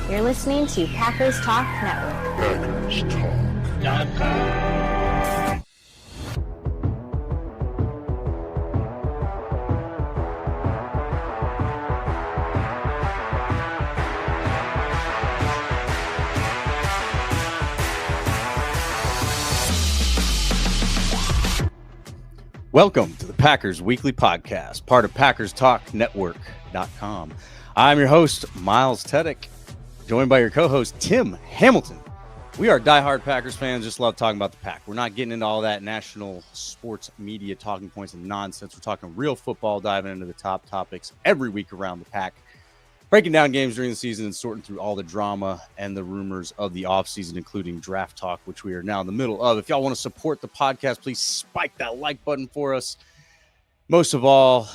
You're listening to Packers Talk Network. Packers Talk. Welcome to the Packers Weekly Podcast, part of PackersTalkNetwork.com. I'm your host, Miles Teddick, joined by your co-host, Tim Hamilton. We are diehard Packers fans, just love talking about the Pack. We're not getting into all that national sports media talking points and nonsense. We're talking real football, diving into the top topics every week around the Pack, breaking down games during the season and sorting through all the drama and the rumors of the offseason, including draft talk, which we are now in the middle of. If y'all want to support the podcast, please spike that like button for us. Most of all,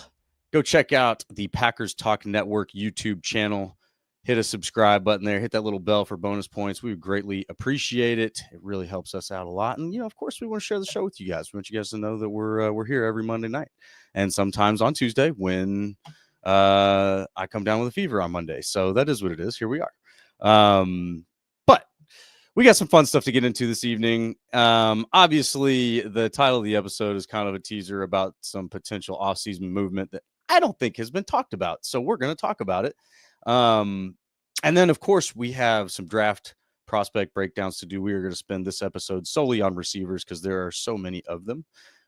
go check out the Packers Talk Network YouTube channel. Hit a subscribe button there. Hit that little bell for bonus points. We would greatly appreciate it. It really helps us out a lot. And, of course, we want to share the show with you guys. We want you guys to know that we're here every Monday night and sometimes on Tuesday when I come down with a fever on Monday. So that is what it is. Here we are. But we got some fun stuff to get into this evening. Obviously, the title of the episode is kind of a teaser about some potential offseason movement that I don't think has been talked about. So we're going to talk about it. And then, of course, we have some draft prospect breakdowns to do. We are going to spend this episode solely on receivers because there are so many of them.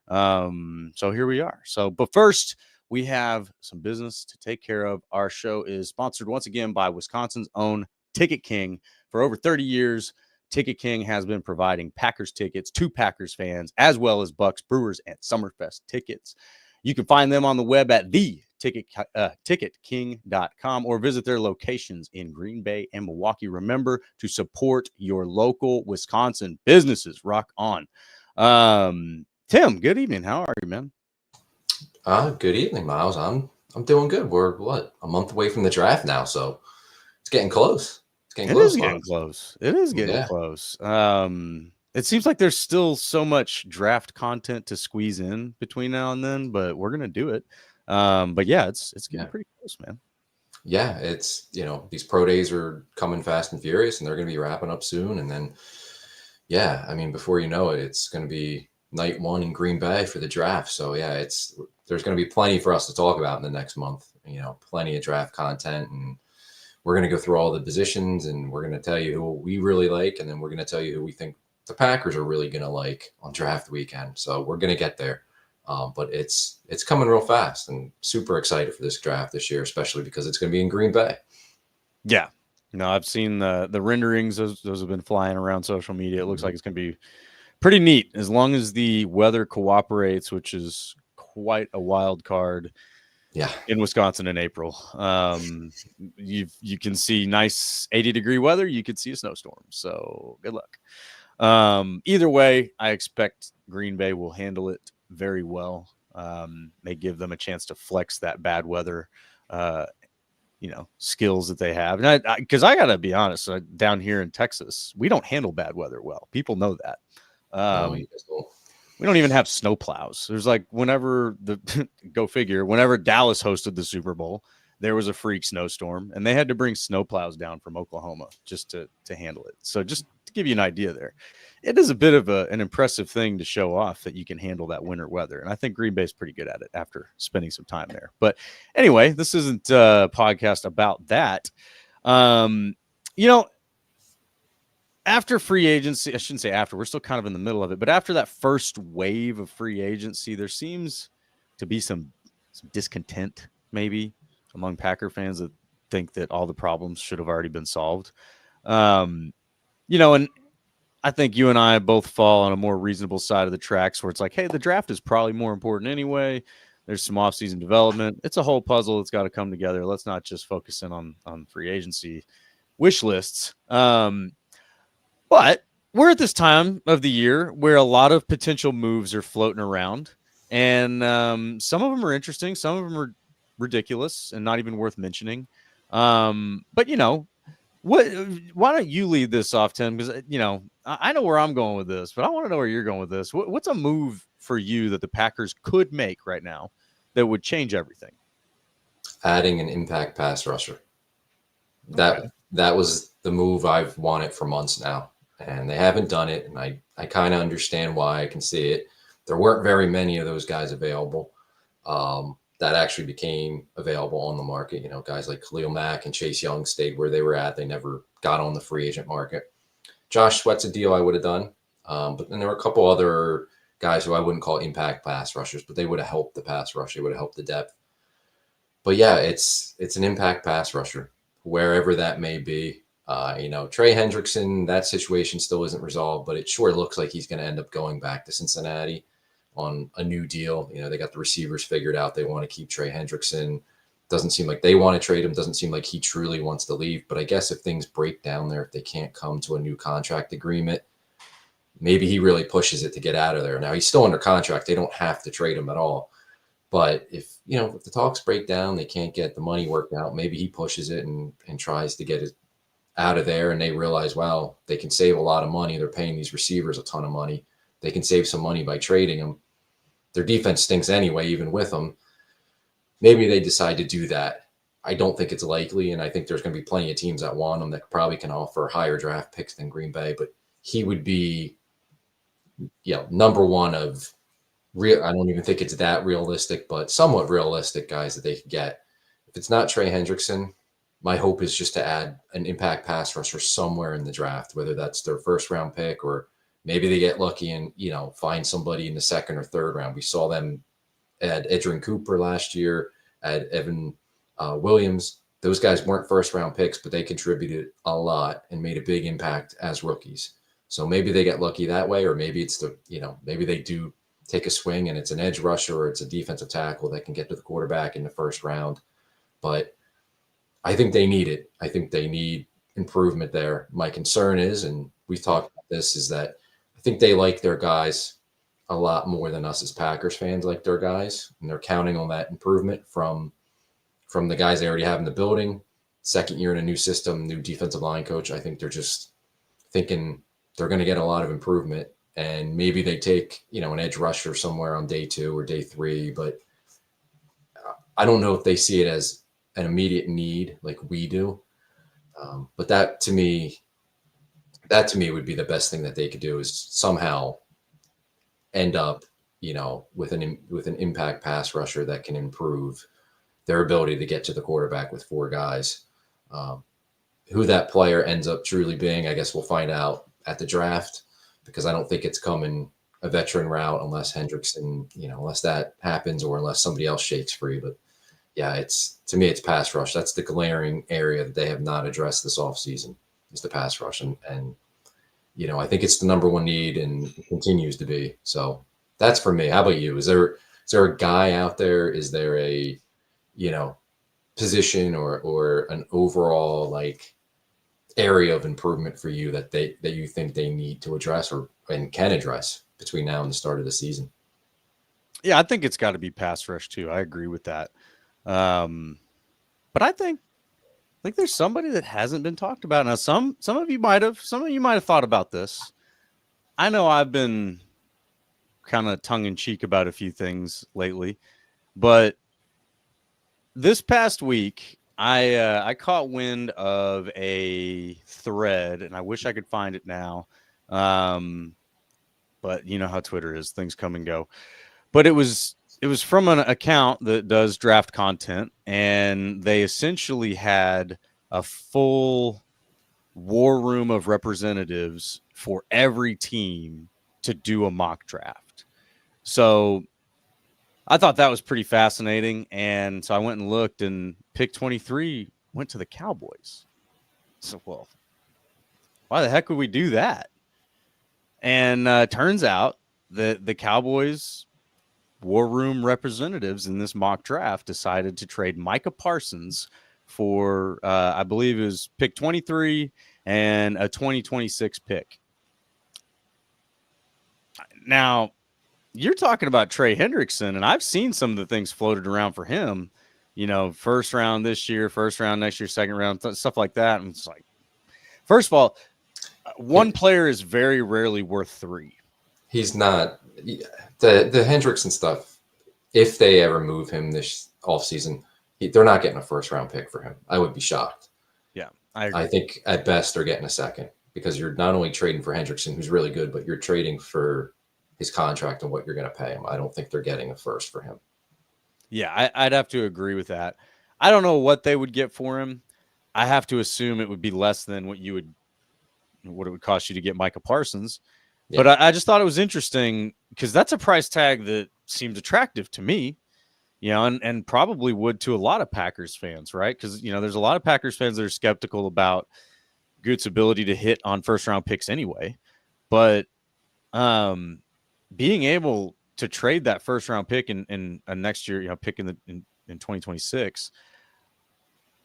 So here we are. But first, we have some business to take care of. Our show is sponsored once again by Wisconsin's own Ticket King. For over 30 years, Ticket King has been providing Packers tickets to Packers fans, as well as Bucks, Brewers, and Summerfest tickets. You can find them on the web at ticketking.com or visit their locations in Green Bay and Milwaukee. Remember to support your local Wisconsin businesses. Rock on. Tim, good evening. How are you, man? Good evening, Miles. I'm doing good. We're a month away from the draft now, so it's getting close. It is getting close. It seems like there's still so much draft content to squeeze in between now and then, but we're gonna do it. But yeah, it's getting pretty close, man. Yeah, it's these pro days are coming fast and furious, and they're gonna be wrapping up soon. And then, before you know it, it's gonna be night one in Green Bay for the draft. So yeah, there's going to be plenty for us to talk about in the next month, plenty of draft content, and we're going to go through all the positions, and we're going to tell you who we really like. And then we're going to tell you who we think the Packers are really going to like on draft weekend. So we're going to get there. But it's coming real fast, and super excited for this draft this year, especially because it's going to be in Green Bay. Yeah, no, I've seen the renderings. Those have been flying around social media. It looks like it's going to be pretty neat as long as the weather cooperates, which is quite a wild card. Yeah, in Wisconsin in April. You can see nice 80-degree weather. You could see a snowstorm. So good luck. Either way, I expect Green Bay will handle it very well. May give them a chance to flex that bad weather, skills that they have. And because I gotta be honest, down here in Texas, we don't handle bad weather well. People know that. We don't even have snow plows. There's whenever go figure, whenever Dallas hosted the Super Bowl, there was a freak snowstorm and they had to bring snow plows down from Oklahoma just to handle it. So just to give you an idea there, it is a bit of an impressive thing to show off that you can handle that winter weather. And I think Green Bay's pretty good at it after spending some time there. But anyway, this isn't a podcast about that. After free agency, I shouldn't say after, we're still kind of in the middle of it, but after that first wave of free agency, there seems to be some discontent maybe among Packer fans that think that all the problems should have already been solved. And I think you and I both fall on a more reasonable side of the tracks where it's like, hey, the draft is probably more important anyway. There's some offseason development. It's a whole puzzle that's got to come together. Let's not just focus in on free agency wish lists. But we're at this time of the year where a lot of potential moves are floating around, and some of them are interesting. Some of them are ridiculous and not even worth mentioning. But why don't you lead this off, Tim? Because I know where I'm going with this, but I want to know where you're going with this. What's a move for you that the Packers could make right now that would change everything? Adding an impact pass rusher. That that was the move I've wanted for months now, and they haven't done it. And I kind of understand why. I can see it. There weren't very many of those guys available that actually became available on the market. You know, guys like Khalil Mack and Chase Young stayed where they were at. They never got on the free agent market. Josh Sweat's a deal I would have done. But then there were a couple other guys who I wouldn't call impact pass rushers, but they would have helped the pass rush. They would have helped the depth. But yeah, it's an impact pass rusher, wherever that may be. You know, Trey Hendrickson, that situation still isn't resolved, but it sure looks like he's going to end up going back to Cincinnati on a new deal. You know, they got the receivers figured out. They want to keep Trey Hendrickson. Doesn't seem like they want to trade him. Doesn't seem like he truly wants to leave. But I guess if things break down there, if they can't come to a new contract agreement, maybe he really pushes it to get out of there. Now, he's still under contract. They don't have to trade him at all. But if the talks break down, they can't get the money worked out, maybe he pushes it and tries to get it out of there, and they realize, well, they can save a lot of money. They're paying these receivers a ton of money. They can save some money by trading them. Their defense stinks anyway, even with them. Maybe they decide to do that. I don't think it's likely, and I think there's going to be plenty of teams that want him that probably can offer higher draft picks than Green Bay, but he would be number one of real. I don't even think it's that realistic, but somewhat realistic guys that they could get. If it's not Trey Hendrickson, my hope is just to add an impact pass rusher somewhere in the draft, whether that's their first round pick or maybe they get lucky and, find somebody in the second or third round. We saw them add Edgerrin Cooper last year, add Evan Williams. Those guys weren't first round picks, but they contributed a lot and made a big impact as rookies. So maybe they get lucky that way, or maybe it's maybe they do take a swing and it's an edge rusher or it's a defensive tackle that can get to the quarterback in the first round. But I think they need it. I think they need improvement there. My concern is, and we've talked about this, is that I think they like their guys a lot more than us as Packers fans like their guys. And they're counting on that improvement from the guys they already have in the building. Second year in a new system, new defensive line coach. I think they're just thinking they're going to get a lot of improvement. And maybe they take, an edge rusher somewhere on day 2 or day 3. But I don't know if they see it as an immediate need like we do. But that to me would be the best thing that they could do, is somehow end up, with an impact pass rusher that can improve their ability to get to the quarterback with 4 guys. Who that player ends up truly being, I guess we'll find out at the draft, because I don't think it's coming a veteran route unless Hendrickson, unless that happens or unless somebody else shakes free. But yeah, to me, it's pass rush. That's the glaring area that they have not addressed this offseason, is the pass rush. And I think it's the number one need and it continues to be. So that's for me. How about you? Is there a guy out there? Is there a, position or an overall area of improvement for you that you think they need to address and can address between now and the start of the season? Yeah, I think it's got to be pass rush too. I agree with that. But I think there's somebody that hasn't been talked about. Now, some of you might have thought about this. I know I've been kind of tongue in cheek about a few things lately, but this past week, I caught wind of a thread, and I wish I could find it now. But you know how Twitter is; things come and go. But it was from an account that does draft content, and they essentially had a full war room of representatives for every team to do a mock draft. So I thought that was pretty fascinating. And so I went and looked, and pick 23 went to the Cowboys. So, well, why the heck would we do that? And turns out that the Cowboys war room representatives in this mock draft decided to trade Micah Parsons for, I believe it was pick 23 and a 2026 pick. Now, you're talking about Trey Hendrickson, and I've seen some of the things floated around for him, first round this year, first round next year, second round, stuff like that. And it's like, first of all, one player is very rarely worth 3. He's not. The Hendrickson stuff, if they ever move him this offseason, they're not getting a first round pick for him. I would be shocked. Yeah. I think at best they're getting a second, because you're not only trading for Hendrickson, who's really good, but you're trading for his contract and what you're going to pay him. I don't think they're getting a first for him. Yeah, I'd have to agree with that. I don't know what they would get for him. I have to assume it would be less than what it would cost you to get Micah Parsons. Yeah. But I just thought it was interesting because that's a price tag that seems attractive to me, and probably would to a lot of Packers fans, right? Because, there's a lot of Packers fans that are skeptical about Gute's ability to hit on first-round picks anyway. But being able to trade that first-round pick in next year, pick in 2026,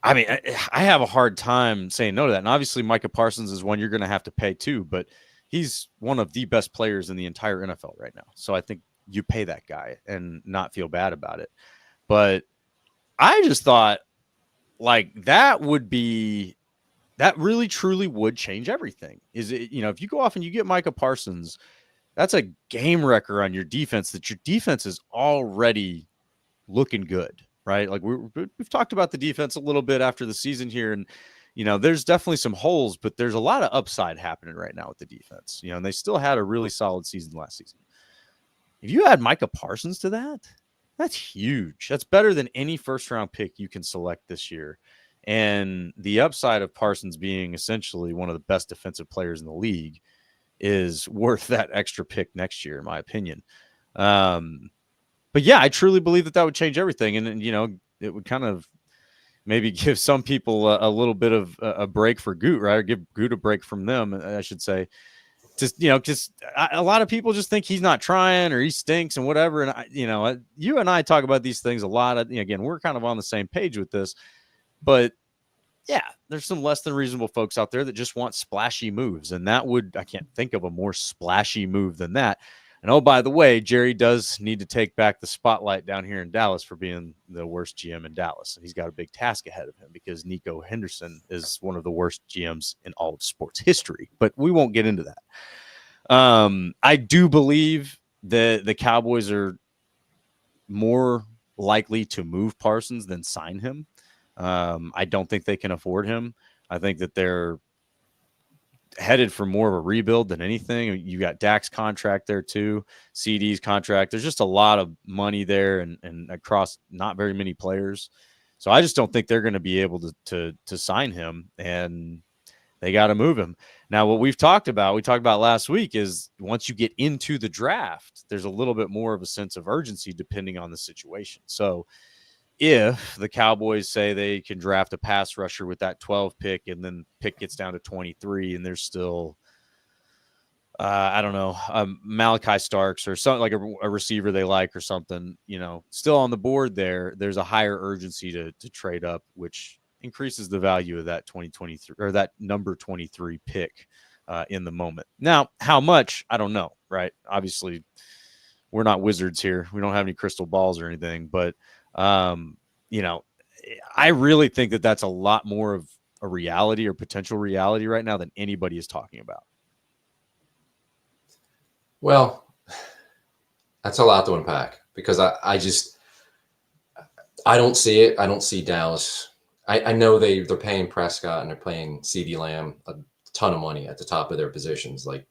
I mean, I have a hard time saying no to that. And obviously, Micah Parsons is one you're going to have to pay too, but he's one of the best players in the entire NFL right now. So I think you pay that guy and not feel bad about it. But I just thought that really truly would change everything. Is it, if you go off and you get Micah Parsons, that's a game wrecker on your defense, that your defense is already looking good. Right. Like we've talked about the defense a little bit after the season here, and, there's definitely some holes, but there's a lot of upside happening right now with the defense, and they still had a really solid season last season. If you add Micah Parsons to that, that's huge. That's better than any first round pick you can select this year. And the upside of Parsons being essentially one of the best defensive players in the league is worth that extra pick next year, in my opinion. But yeah, I truly believe that would change everything. And it would kind of maybe give some people a little bit of a break for Gute, right? Or give Gute a break from them, I should say. Just, a lot of people just think he's not trying or he stinks and whatever. And, you and I talk about these things a lot. Again, we're kind of on the same page with this. But yeah, there's some less than reasonable folks out there that just want splashy moves. And I can't think of a more splashy move than that. And oh, by the way, Jerry does need to take back the spotlight down here in Dallas for being the worst GM in Dallas. And he's got a big task ahead of him because Nico Henderson is one of the worst GMs in all of sports history. But we won't get into that. I do believe that the Cowboys are more likely to move Parsons than sign him. I don't think they can afford him. I think that they're headed for more of a rebuild than anything. You got Dak's contract there too, CD's contract. There's just a lot of money there and across not very many players. So I just don't think they're going to be able to sign him, and they got to move him. Now, what we talked about last week is once you get into the draft, there's a little bit more of a sense of urgency depending on the situation. So if the Cowboys say they can draft a pass rusher with that 12 pick and then pick gets down to 23 and there's still, I don't know, Malachi Starks or something like a receiver they like or something, still on the board there's a higher urgency to trade up, which increases the value of that 2023 or that number 23 pick in the moment. Now, how much? I don't know, right? Obviously, we're not wizards here. We don't have any crystal balls or anything, but I really think that that's a lot more of a reality or potential reality right now than anybody is talking about. Well, that's a lot to unpack because I don't see it. I don't see Dallas. I know they're paying Prescott and they're paying CeeDee Lamb a ton of money at the top of their positions. Like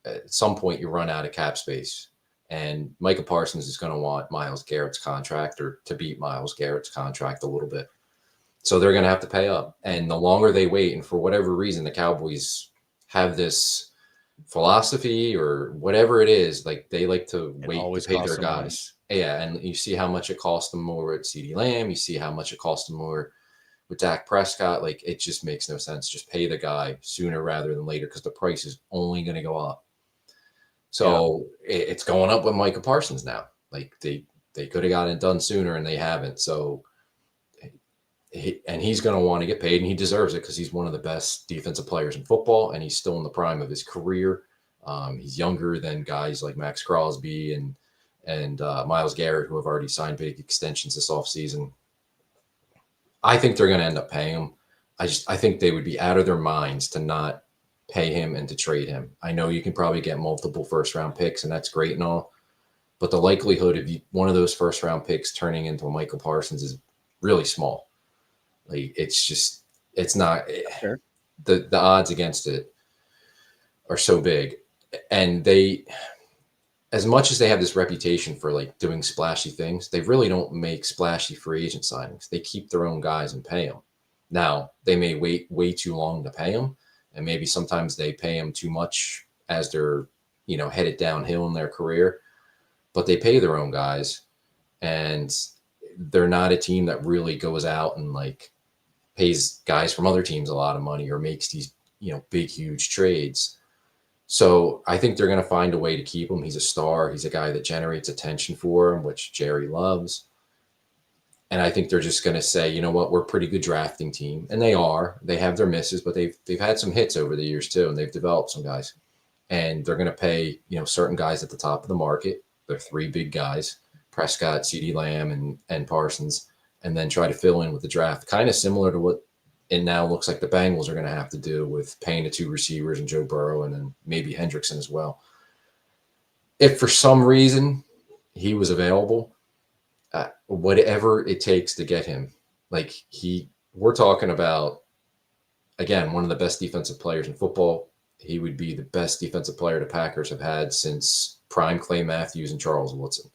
at some point you run out of cap space. And Micah Parsons is going to want Myles Garrett's contract or to beat Myles Garrett's contract a little bit. So they're going to have to pay up. And the longer they wait, and for whatever reason, the Cowboys have this philosophy or whatever it is, like they like to wait to pay their guys. Yeah, and you see how much it costs them more with CeeDee Lamb. You see how much it costs them more with Dak Prescott. Like it just makes no sense. Just pay the guy sooner rather than later because the price is only going to go up. So it's going up with Micah Parsons now. Like they could have gotten it done sooner and they haven't. So, he's going to want to get paid and he deserves it because he's one of the best defensive players in football and he's still in the prime of his career. He's younger than guys like Max Crosby and Myles Garrett, who have already signed big extensions this offseason. I think they're going to end up paying him. I think they would be out of their minds to not pay him and to trade him. I know you can probably get multiple first round picks and that's great and all, but the likelihood of one of those first round picks turning into a Michael Parsons is really small. Like it's just, it's not Sure. the odds against it are so big, and they, as much as they have this reputation for like doing splashy things, they really don't make splashy free agent signings. They keep their own guys and pay them. Now, they may wait way too long to pay them, and maybe sometimes they pay them too much as they're, headed downhill in their career, but they pay their own guys, and they're not a team that really goes out and like pays guys from other teams a lot of money or makes these, big, huge trades. So I think they're going to find a way to keep him. He's a star. He's a guy that generates attention for him, which Jerry loves. And I think they're just going to say, you know what, we're a pretty good drafting team. And they are. They have their misses, but they've had some hits over the years too, and they've developed some guys. And they're going to pay, certain guys at the top of the market. They're three big guys, Prescott, CeeDee Lamb, and Parsons, and then try to fill in with the draft. Kind of similar to what it now looks like the Bengals are going to have to do with paying the two receivers and Joe Burrow and then maybe Hendrickson as well. If for some reason he was available, whatever it takes to get him, we're talking about, again, one of the best defensive players in football. He would be the best defensive player the Packers have had since prime Clay Matthews and Charles Woodson.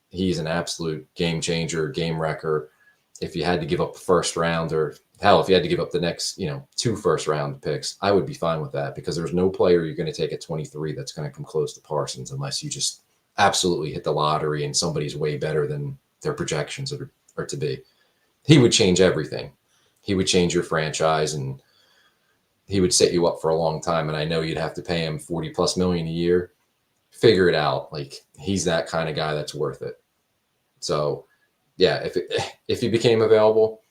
He's an absolute game changer, game wrecker. If you had to give up the first round, or hell, if you had to give up the next, 2 first-round picks, I would be fine with that, because there's no player you're going to take at 23 that's going to come close to Parsons unless you just absolutely hit the lottery and somebody's way better than their projections are to be. He would change everything. He would change your franchise, and he would set you up for a long time. And I know you'd have to pay him $40+ million a year. Figure it out. He's that kind of guy that's worth it. So, yeah, if he became available,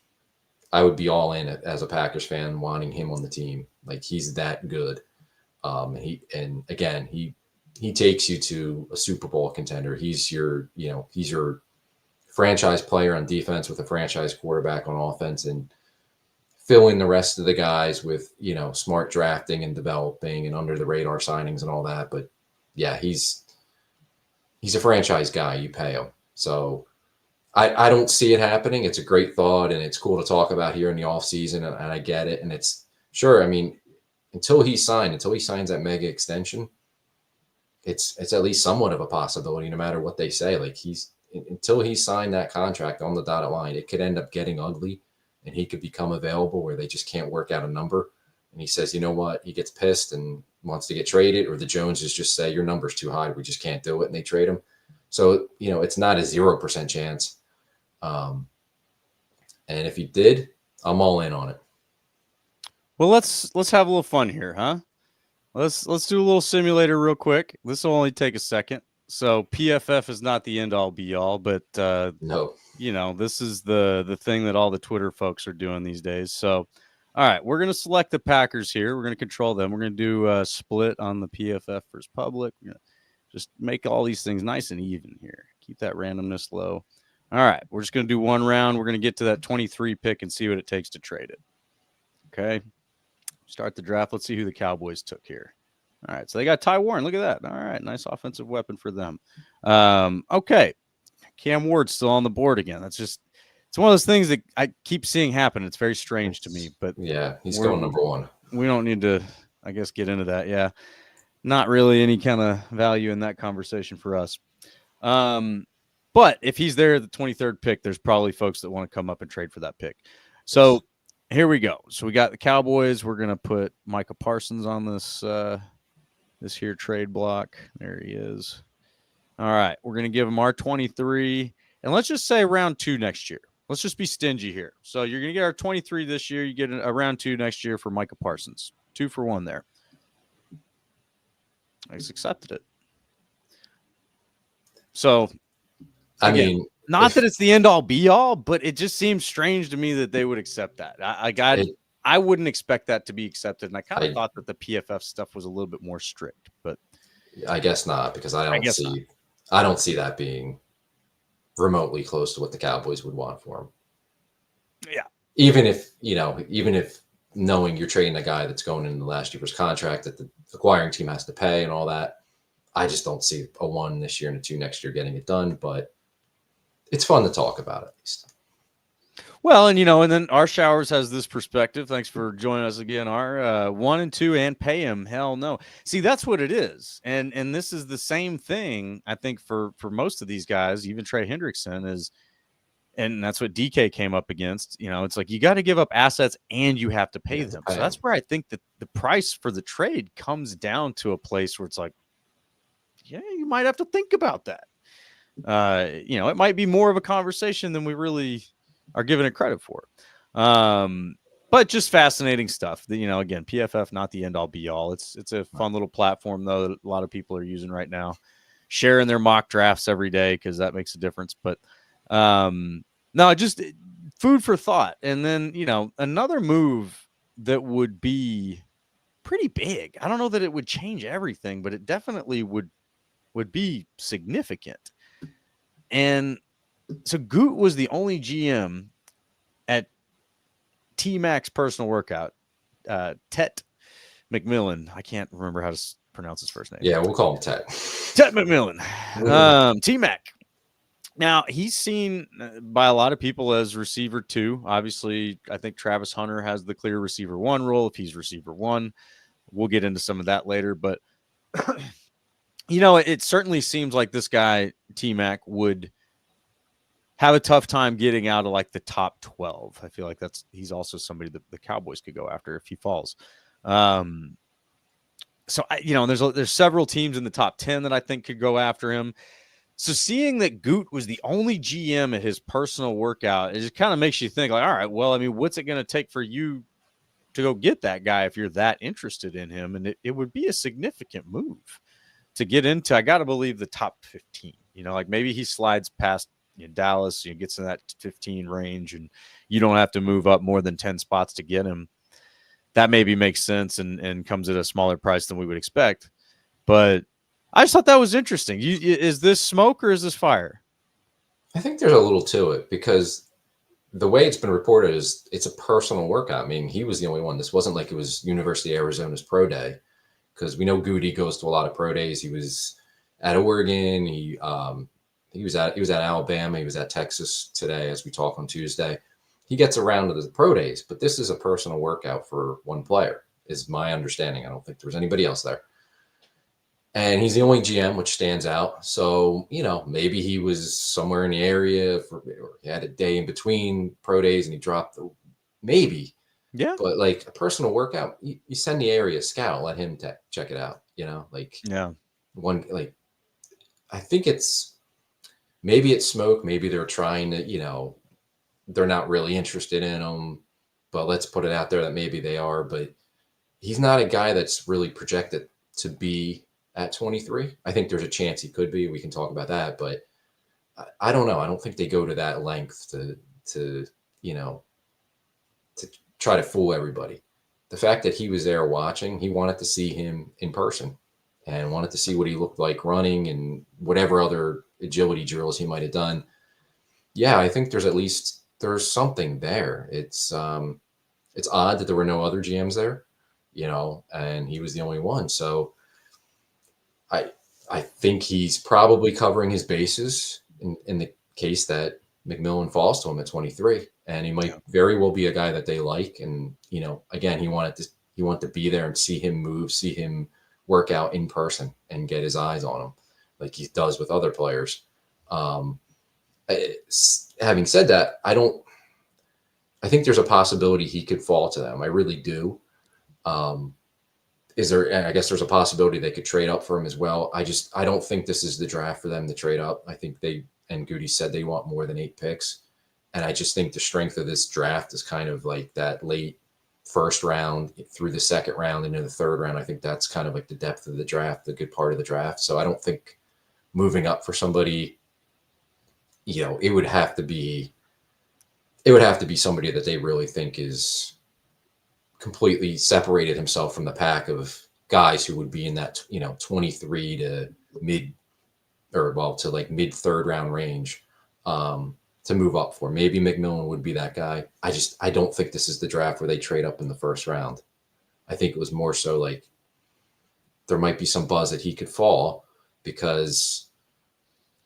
I would be all in as a Packers fan, wanting him on the team. He's that good. He takes you to a Super Bowl contender. He's your franchise player on defense with a franchise quarterback on offense, and fill in the rest of the guys with, smart drafting and developing and under the radar signings and all that. But yeah, he's a franchise guy. You pay him. So I don't see it happening. It's a great thought, and it's cool to talk about here in the offseason, and I get it. And it's sure, I mean, until he signs that mega extension, it's at least somewhat of a possibility, no matter what they say. Until he signed that contract on the dotted line, it could end up getting ugly, and he could become available where they just can't work out a number. And he says, you know what, he gets pissed and wants to get traded, or the Joneses just say, your number's too high, we just can't do it, and they trade him. So, it's not a 0% chance. And if he did, I'm all in on it. Well, let's have a little fun here, huh? Let's do a little simulator real quick. This will only take a second. So PFF is not the end all be all, but No. This is the thing that all the Twitter folks are doing these days. So, all right, we're going to select the Packers here. We're going to control them. We're going to do a split on the PFF versus public. We're going to just make all these things nice and even here. Keep that randomness low. All right, we're just going to do one round. We're going to get to that 23 pick and see what it takes to trade it. Okay, start the draft. Let's see who the Cowboys took here. All right, so they got Ty Warren. Look at that. All right, nice offensive weapon for them. Okay, Cam Ward's still on the board again. It's one of those things that I keep seeing happen. It's very strange to me. But yeah, he's going number 1. We don't need to, I guess, get into that. Yeah, not really any kind of value in that conversation for us. But if he's there at the 23rd pick, there's probably folks that want to come up and trade for that pick. So here we go. So we got the Cowboys. We're going to put Micah Parsons on this here trade block. There he is. All right. We're going to give him our 23. And let's just say round 2 next year. Let's just be stingy here. So you're going to get our 23 this year. You get a round 2 next year for Micah Parsons. 2 for 1 there. I just accepted it. So, again, not that it's the end all be all, but it just seems strange to me that they would accept that. I wouldn't expect that to be accepted, and I kind of thought that the PFF stuff was a little bit more strict, but I guess not, because I don't see that being remotely close to what the Cowboys would want for him. Yeah, even if knowing you're trading a guy that's going into the last year's contract that the acquiring team has to pay and all that, I just don't see a 1 this year and a 2 next year getting it done, but it's fun to talk about at least. Well, and then our Showers has this perspective. Thanks for joining us again. Our 1 and 2 and pay him. Hell no. See, that's what it is, and this is the same thing. I think for most of these guys, even Trey Hendrickson is, and that's what DK came up against. It's like you got to give up assets and you have to pay them. So that's where I think that the price for the trade comes down to a place where it's like, yeah, you might have to think about that. It might be more of a conversation than we really are giving it credit for. But just fascinating stuff. Again, PFF not the end all be all. It's a fun little platform though that a lot of people are using right now, sharing their mock drafts every day because that makes a difference. But no, just food for thought. And then another move that would be pretty big. I don't know that it would change everything, but it definitely would be significant. And so Gute was the only GM at T-Mac's personal workout. Tet McMillan. I can't remember how to pronounce his first name. Yeah, we'll call him Tet. Tet McMillan. T-Mac. Now, he's seen by a lot of people as receiver 2. Obviously, I think Travis Hunter has the clear receiver 1 role if he's receiver 1. We'll get into some of that later, but it certainly seems like this guy, T-Mac, would have a tough time getting out of like the top 12. I feel like he's also somebody that the Cowboys could go after if he falls. So there's several teams in the top 10 that I think could go after him. So seeing that Gute was the only GM at his personal workout, it just kind of makes you think like, all right, well, I mean, what's it going to take for you to go get that guy if you're that interested in him? And it would be a significant move to get into, I got to believe, the top 15. Like maybe he slides past Dallas, gets in that 15 range, and you don't have to move up more than 10 spots to get him. That maybe makes sense and comes at a smaller price than we would expect. But I just thought that was interesting. Is this smoke or is this fire? I think there's a little to it because the way it's been reported is it's a personal workout. I mean, he was the only one. This wasn't like it was University of Arizona's pro day, because we know Gute goes to a lot of pro days. He was at Oregon. He was at Alabama. He was at Texas today as we talk on Tuesday. He gets around to the pro days, but this is a personal workout for one player, is my understanding. I don't think there was anybody else there. And he's the only GM, which stands out. So, maybe he was somewhere in the area or he had a day in between pro days and he dropped maybe. Yeah. But like a personal workout, you send the area scout, let him check it out, yeah. I think maybe it's smoke. Maybe they're trying to, they're not really interested in him, but let's put it out there that maybe they are. But he's not a guy that's really projected to be at 23. I think there's a chance he could be. We can talk about that, but I don't know. I don't think they go to that length to try to fool everybody. The fact that he was there watching, he wanted to see him in person and wanted to see what he looked like running and whatever other agility drills he might have done. Yeah, I think there's something there. It's odd that there were no other GMs there, and he was the only one. So I think he's probably covering his bases in the case that McMillan falls to him at 23, and he might very well be a guy that they like. And again, he wanted to be there and see him move, see him work out in person, and get his eyes on him like he does with other players. Having said that, I think there's a possibility he could fall to them. I really do. I guess there's a possibility they could trade up for him as well. I don't think this is the draft for them to trade up. I think and Gute said they want more than 8 picks. And I just think the strength of this draft is kind of like that late first round through the second round into the third round. I think that's kind of like the depth of the draft, the good part of the draft. So I don't think moving up for somebody, it would have to be somebody that they really think is completely separated himself from the pack of guys who would be in that 23 to mid third round range to move up for. Maybe McMillan would be that guy. I don't think this is the draft where they trade up in the first round. I think it was more so like there might be some buzz that he could fall because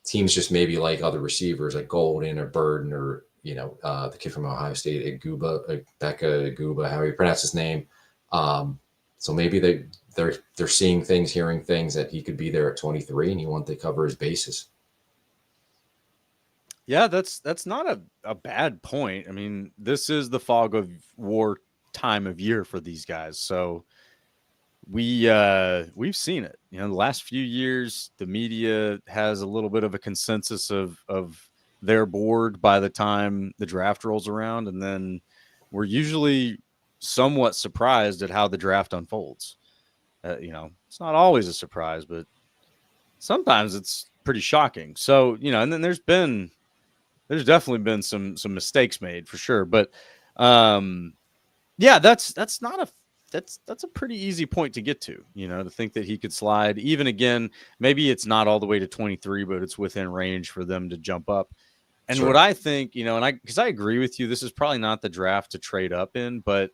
teams just maybe like other receivers like Golden or Burden or the kid from Ohio State, Becca Guba, however you pronounce his name. So maybe they're seeing things, hearing things that he could be there at 23, and you want to cover his bases. Yeah, that's not a bad point. I mean, this is the fog of war time of year for these guys. So we've seen it. The last few years, the media has a little bit of a consensus of their board by the time the draft rolls around, and then we're usually somewhat surprised at how the draft unfolds. It's not always a surprise, but sometimes it's pretty shocking. So, and then there's definitely been some mistakes made for sure. But yeah, that's a pretty easy point to get to, to think that he could slide. Even again, maybe it's not all the way to 23, but it's within range for them to jump up. And Sure. What I think, because I agree with you, this is probably not the draft to trade up in, but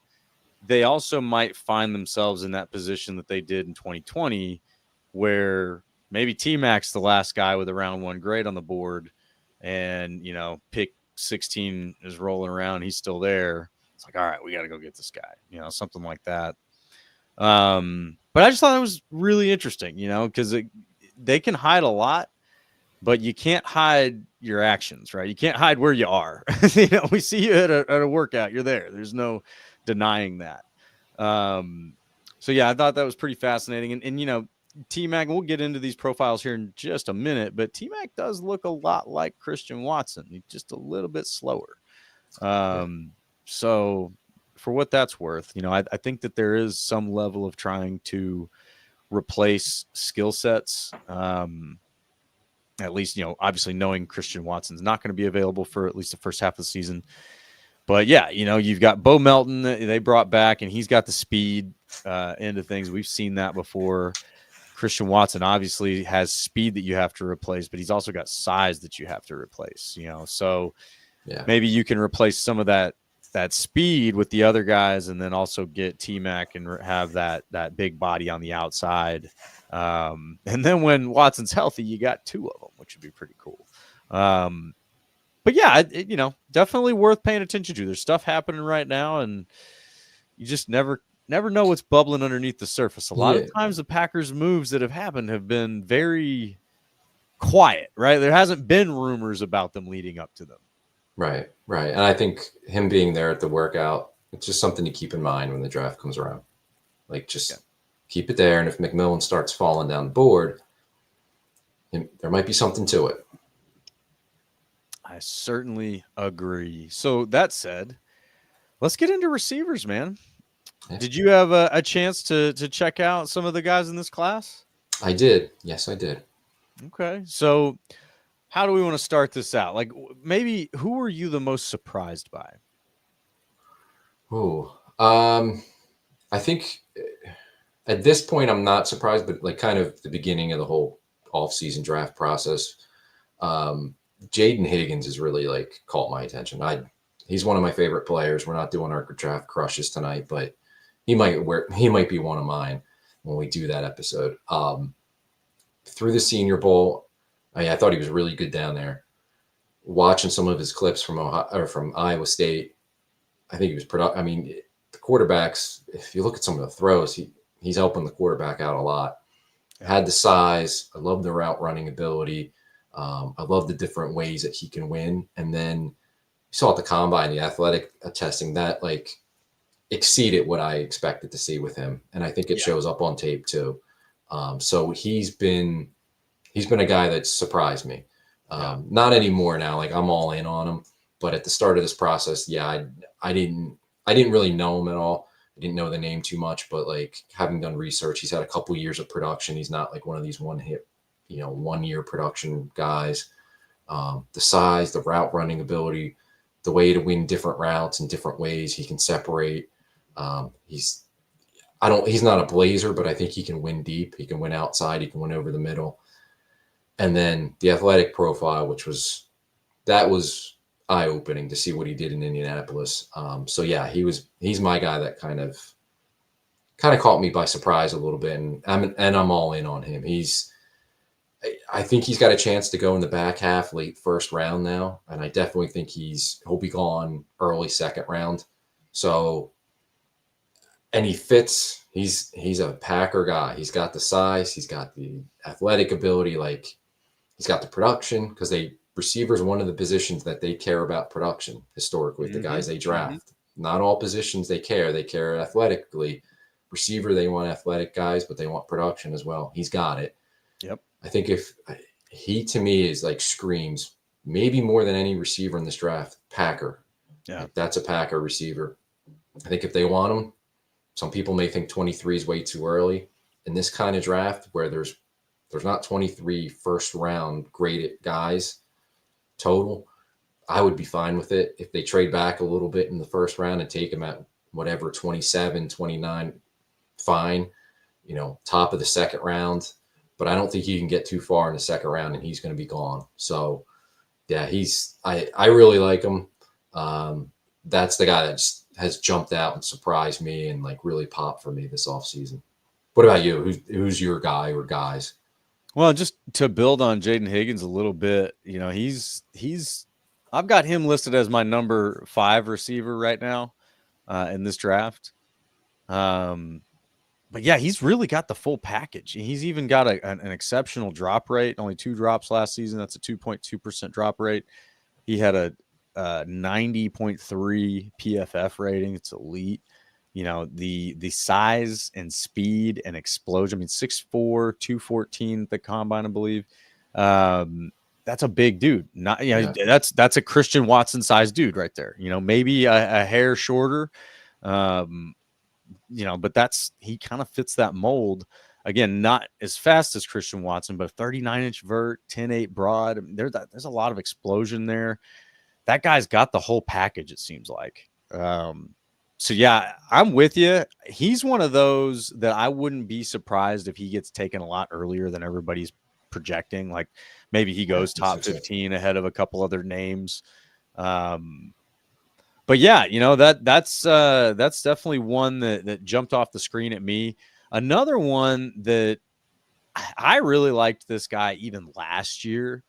they also might find themselves in that position that they did in 2020, where maybe T-Mac's the last guy with a round 1 grade on the board, and pick 16 is rolling around, he's still there. It's like, all right, we got to go get this guy, something like that. But I just thought it was really interesting, because they can hide a lot, but you can't hide your actions, right? You can't hide where you are. We see you at a workout, you're there. There's no denying that. So yeah, I thought that was pretty fascinating. And T-Mac, we'll get into these profiles here in just a minute, but T-Mac does look a lot like Christian Watson. He's just a little bit slower. So for what that's worth, I think that there is some level of trying to replace skill sets. At least, obviously knowing Christian Watson's not going to be available for at least the first half of the season. But yeah, you've got Bo Melton that they brought back, and he's got the speed end of things. We've seen that before. Christian Watson obviously has speed that you have to replace, but he's also got size that you have to replace, so yeah, maybe you can replace some of that speed with the other guys, and then also get T-Mac and have that big body on the outside. And then when Watson's healthy, you got 2 of them, which would be pretty cool. But yeah, definitely worth paying attention to. There's stuff happening right now, and you just never know what's bubbling underneath the surface. A lot of times the Packers' moves that have happened have been very quiet, right? There hasn't been rumors about them leading up to them. Right. And I think him being there at the workout, it's just something to keep in mind when the draft comes around. Like, just keep it there. And if McMillan starts falling down the board, there might be something to it. I certainly agree. So that said, let's get into receivers, man. Yeah. Did you have a chance to check out some of the guys in this class? I did. Yes, I did. Okay. So how do we want to start this out? Like, maybe who were you the most surprised by? I think at this point, I'm not surprised, but like kind of the beginning of the whole offseason draft process, Jaden Higgins has really like caught my attention. He's one of my favorite players. We're not doing our draft crushes tonight, but he might be one of mine when we do that episode. Through the Senior Bowl, I thought he was really good down there. Watching some of his clips from Iowa State, I think he was productive. I mean, the quarterbacks, if you look at some of the throws, he's helping the quarterback out a lot. Had the size. I love the route running ability. I love the different ways that he can win. And then you saw at the combine, the athletic testing that like exceeded what I expected to see with him. And I think it shows up on tape too. So he's been a guy that surprised me. Not anymore now. Like, I'm all in on him. But at the start of this process, I didn't really know him at all. I didn't know the name too much, but like, having done research, he's had a couple years of production. He's not like one of these one-hit, 1-year production guys. The size, the route running ability, the way to win different routes in different ways. He can separate. He's not a blazer, but I think he can win deep. He can win outside. He can win over the middle. And then the athletic profile, which was eye-opening to see what he did in Indianapolis. So yeah, he's my guy that kind of caught me by surprise a little bit, and I'm all in on him. I think he's got a chance to go in the back half, late first round now, and I definitely think he'll be gone early second round. So, and he fits. He's a Packer guy. He's got the size. He's got the athletic ability. Like he's got the production because receivers one of the positions that they care about production historically. The guys they draft. Not all positions they care. They care athletically. Receiver, they want athletic guys, but they want production as well. He's got it. Yep. I think if he to me is like screams maybe more than any receiver in this draft, Packer. Yeah. Like, that's a Packer receiver. I think if they want him, some people may think 23 is way too early. In this kind of draft where there's not 23 first round graded guys total, I would be fine with it. If they trade back a little bit in the first round and take him at whatever, 27, 29, fine, top of the second round. But I don't think you can get too far in the second round and he's going to be gone. So, yeah, I really like him. That's the guy that has jumped out and surprised me and like really popped for me this offseason. What about you? Who's your guy or guys? Well, just to build on Jaden Higgins a little bit, I've got him listed as my number 5 receiver right now in this draft. But yeah, he's really got the full package. He's even got an exceptional drop rate. Only 2 drops last season. That's a 2.2% drop rate. He had a 90.3 PFF rating. It's elite. The size and speed and explosion. I mean, 6'4", 214 at the combine, I believe. That's a big dude. That's a Christian Watson sized dude right there. Maybe a hair shorter. But he kind of fits that mold. Again, not as fast as Christian Watson, but 39-inch vert, 10.8 broad. I mean, there's a lot of explosion there. That guy's got the whole package, it seems like. So, yeah, I'm with you. He's one of those that I wouldn't be surprised if he gets taken a lot earlier than everybody's projecting. Like maybe he goes top 15 ahead of a couple other names. But yeah, that's definitely one that jumped off the screen at me. Another one that I really liked this guy even last year,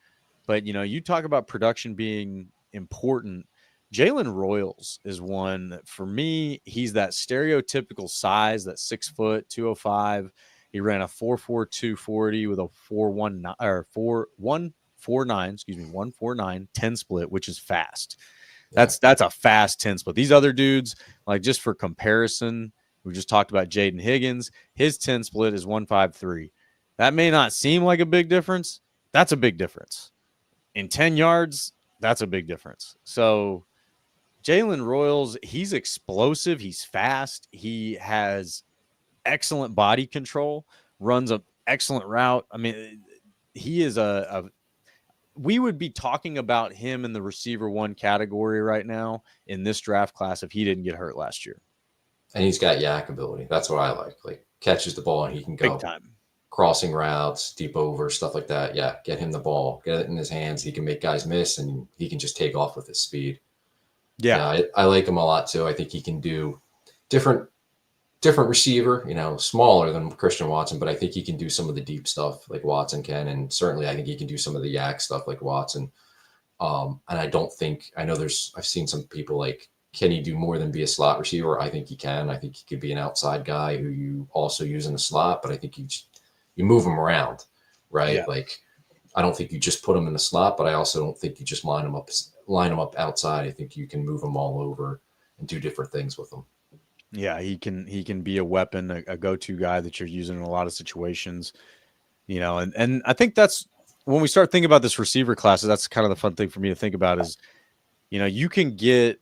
but you talk about production being important. Jalen Royals is one that for me, he's that stereotypical size, that 6 foot, 205. He ran a 4.4 240 with a 149 10 split, which is fast. That's a fast 10 split. These other dudes, like just for comparison, we just talked about Jaden Higgins. His 10 split is 153. That may not seem like a big difference. That's a big difference. In 10 yards, that's a big difference. So Jalen Royals, he's explosive. He's fast. He has excellent body control, runs an excellent route. I mean, he is we would be talking about him in the receiver 1 category right now in this draft class if he didn't get hurt last year. And he's got yak ability. That's what I like. Like catches the ball and he can go big time. Crossing routes, deep over, stuff like that. Yeah, get him the ball, get it in his hands. He can make guys miss and he can just take off with his speed. Yeah, I like him a lot too. I think he can do different receiver, smaller than Christian Watson, but I think he can do some of the deep stuff like Watson can. And certainly I think he can do some of the yak stuff like Watson. And I've seen some people like, can he do more than be a slot receiver? I think he can. I think he could be an outside guy who you also use in the slot, but I think you move him around, right? Yeah. Like, I don't think you just put him in the slot, but I also don't think you just line him up outside. I think you can move him all over and do different things with him. Yeah, he can be a weapon, a go-to guy that you're using in a lot of situations, and I think that's when we start thinking about this receiver class, that's kind of the fun thing for me to think about is, you can get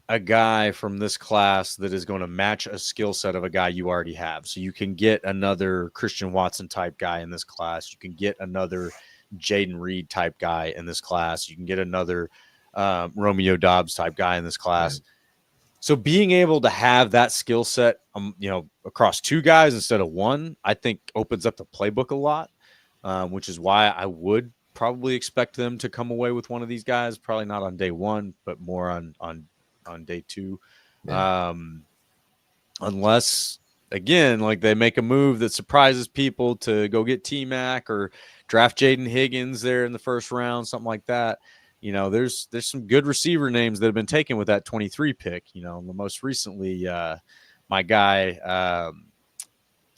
a guy from this class that is going to match a skill set of a guy you already have. So you can get another Christian Watson type guy in this class. You can get another Jaden Reed type guy in this class. You can get another Romeo Dobbs type guy in this class. So being able to have that skill set, across 2 guys instead of 1, I think opens up the playbook a lot, which is why I would probably expect them to come away with one of these guys. Probably not on day 1, but more on day 2, unless again, like they make a move that surprises people to go get T-Mac or draft Jaden Higgins there in the first round, something like that. There's some good receiver names that have been taken with that 23 pick. The most recently, my guy,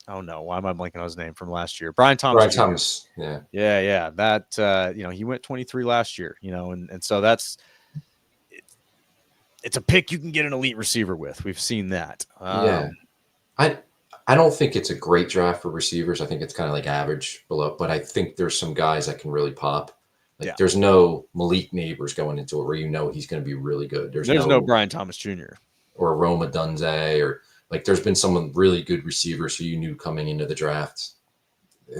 oh no, why am I blanking on his name from last year? Brian Thomas. Brian Jr. Thomas, yeah. Yeah. That, he went 23 last year, and so it's a pick you can get an elite receiver with. We've seen that. Yeah. I don't think it's a great draft for receivers. I think it's kind of like average below, but I think there's some guys that can really pop. There's no Malik Neighbors going into it where he's going to be really good. There's no Brian Thomas Jr. or Roma Dunze, or there's been some really good receivers who you knew coming into the draft.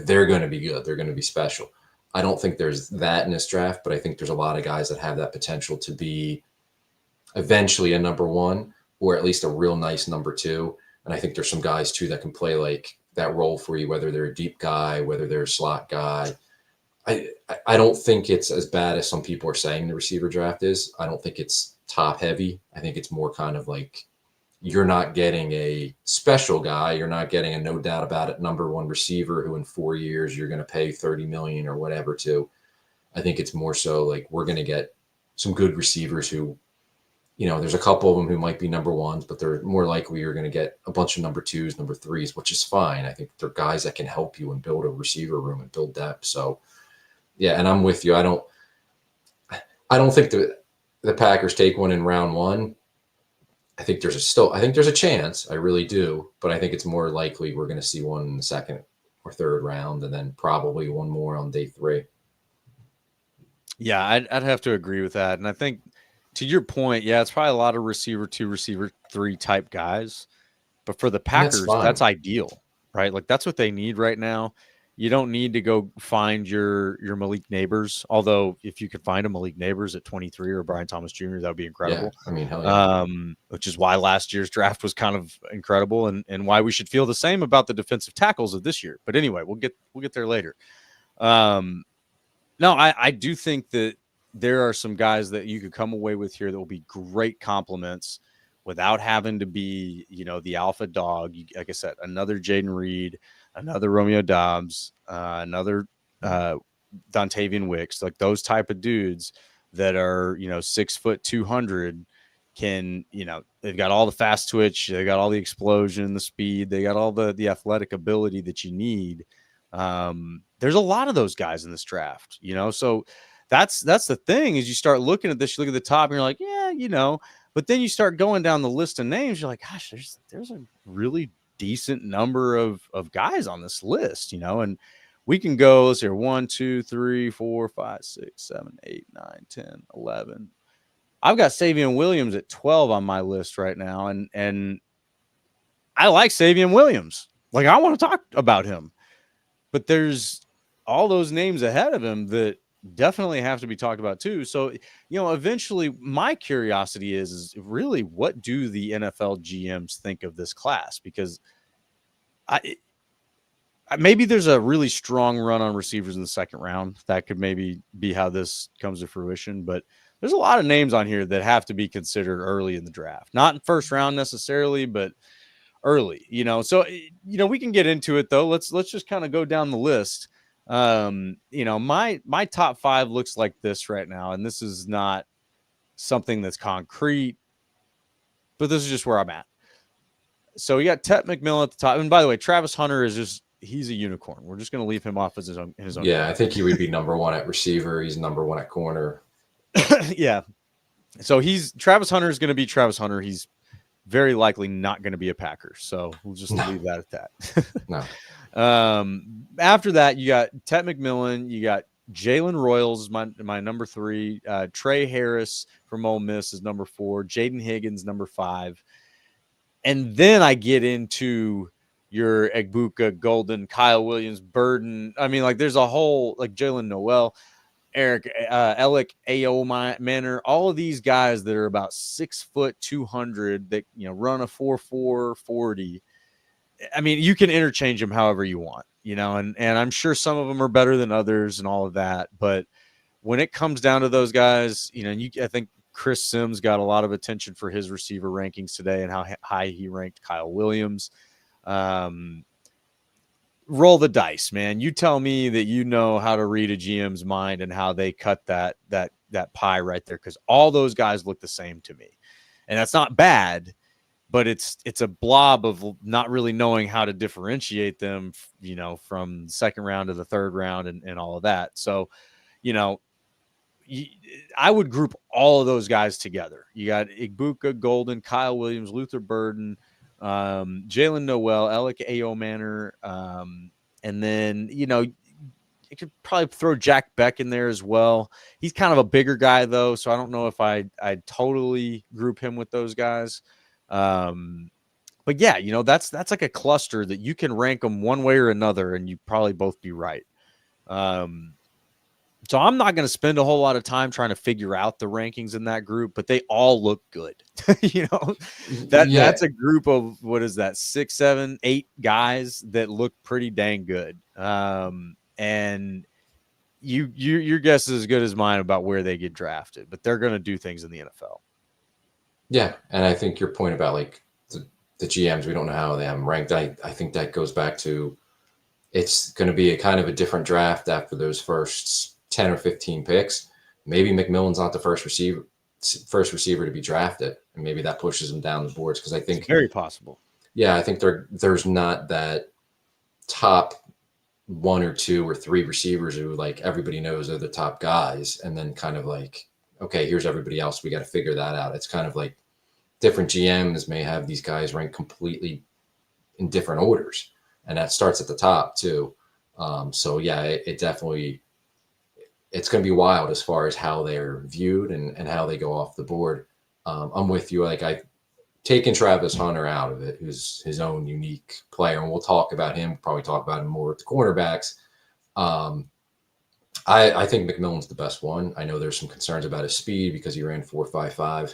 They're going to be good. They're going to be special. I don't think there's that in this draft, but I think there's a lot of guys that have that potential to be eventually a number one, or at least a real nice number two. And I think there's some guys too that can play like that role for you, whether they're a deep guy, whether they're a slot guy. I don't think it's as bad as some people are saying the receiver draft is. I don't think it's top heavy. I think it's more kind of like you're not getting a special guy. You're not getting a no doubt about it number one receiver who in 4 years you're going to pay $30 million or whatever to. I think it's more so like we're going to get some good receivers who, there's a couple of them who might be number ones, but they're more likely you're going to get a bunch of number twos, number threes, which is fine. I think they're guys that can help you and build a receiver room and build depth. So, yeah, and I'm with you. I don't think the Packers take one in round one. I think there's a chance. I really do, but I think it's more likely we're going to see one in the second or third round, and then probably one more on day 3. Yeah, I'd have to agree with that, and I think. To your point, yeah, it's probably a lot of receiver 2, receiver 3 type guys. But for the Packers, that's ideal, right? Like that's what they need right now. You don't need to go find your Malik Neighbors. Although if you could find a Malik Neighbors at 23 or Brian Thomas Jr., that would be incredible. Yeah, I mean, hell yeah. Which is why last year's draft was kind of incredible and why we should feel the same about the defensive tackles of this year. But anyway, we'll get there later. No, I do think that there are some guys that you could come away with here that will be great compliments without having to be, the alpha dog. Like I said, another Jaden Reed, another Romeo Dobbs, another Dontavian Wicks, like those type of dudes that are, 6 foot 200 can, they've got all the fast twitch, they got all the explosion, the speed, they got all the athletic ability that you need. There's a lot of those guys in this draft, so that's the thing is you start looking at this, you look at the top and you're like, yeah, but then you start going down the list of names. You're like, gosh, there's a really decent number of guys on this list, and we can go, let's hear 1, 2, 3, 4, 5, 6, 7, 8, 9, 10, 11. I've got Savion Williams at 12 on my list right now. And I like Savion Williams. Like I want to talk about him, but there's all those names ahead of him that definitely have to be talked about too. So, eventually my curiosity is really what do the NFL GMs think of this class? Because maybe there's a really strong run on receivers in the second round. That could maybe be how this comes to fruition, but there's a lot of names on here that have to be considered early in the draft, not in first round necessarily, but early, so, we can get into it though. Let's just kind of go down the list. My top 5 looks like this right now, and this is not something that's concrete, but this is just where I'm at. So we got Tet McMillan at the top. And by the way, Travis Hunter he's a unicorn. We're just going to leave him off as his own. Yeah. I think he would be number 1 at receiver. He's number 1 at corner. Yeah. So Travis Hunter is going to be Travis Hunter. He's very likely not going to be a Packer. So we'll just leave that at that. No. After that, you got Tet McMillan, you got Jalen Royals is my number 3, Trey Harris from Ole Miss is number 4, Jaden Higgins number 5, and then I get into your Egbuka, Golden, Kyle Williams, Burden. I mean, like there's a whole like Jalen Noel, Eric Alec Ao Manor, all of these guys that are about 6 foot 200 that run a 4.4 40. I mean, you can interchange them however you want, and I'm sure some of them are better than others and all of that. But when it comes down to those guys, I think Chris Sims got a lot of attention for his receiver rankings today and how high he ranked Kyle Williams. Roll the dice, man. You tell me that you know how to read a GM's mind and how they cut that pie right there, because all those guys look the same to me, and that's not bad, but it's a blob of not really knowing how to differentiate them, from the second round to the third round and all of that. So, I would group all of those guys together. You got Igbuka, Golden, Kyle Williams, Luther Burden, Jalen Noel, Alec Ayomanor, and then you could probably throw Jack Beck in there as well. He's kind of a bigger guy though, so I don't know if I totally group him with those guys. But yeah, that's like a cluster that you can rank them one way or another, and you probably both be right. So I'm not going to spend a whole lot of time trying to figure out the rankings in that group, but they all look good. That's a group of, what is that, 6, 7, 8 guys that look pretty dang good. And your guess is as good as mine about where they get drafted, but they're going to do things in the NFL. Yeah, and I think your point about like the GMs, we don't know how they have them ranked. I think that goes back to, it's going to be a kind of a different draft after those first 10 or 15 picks. Maybe McMillan's not the first receiver to be drafted, and maybe that pushes him down the boards, because I think it's very possible. Yeah, I think there's not that top 1 or 2 or 3 receivers who like everybody knows are the top guys, and then kind of like, okay, here's everybody else. We got to figure that out. It's kind of like different GMs may have these guys ranked completely in different orders, and that starts at the top too. So yeah, it definitely, it's going to be wild as far as how they're viewed and how they go off the board. I'm with you. Like, I've taken Travis Hunter out of it, who's his own unique player, and we'll talk about him, probably talk about him more with the cornerbacks. I think McMillan's the best one. I know there's some concerns about his speed because he ran 4.55.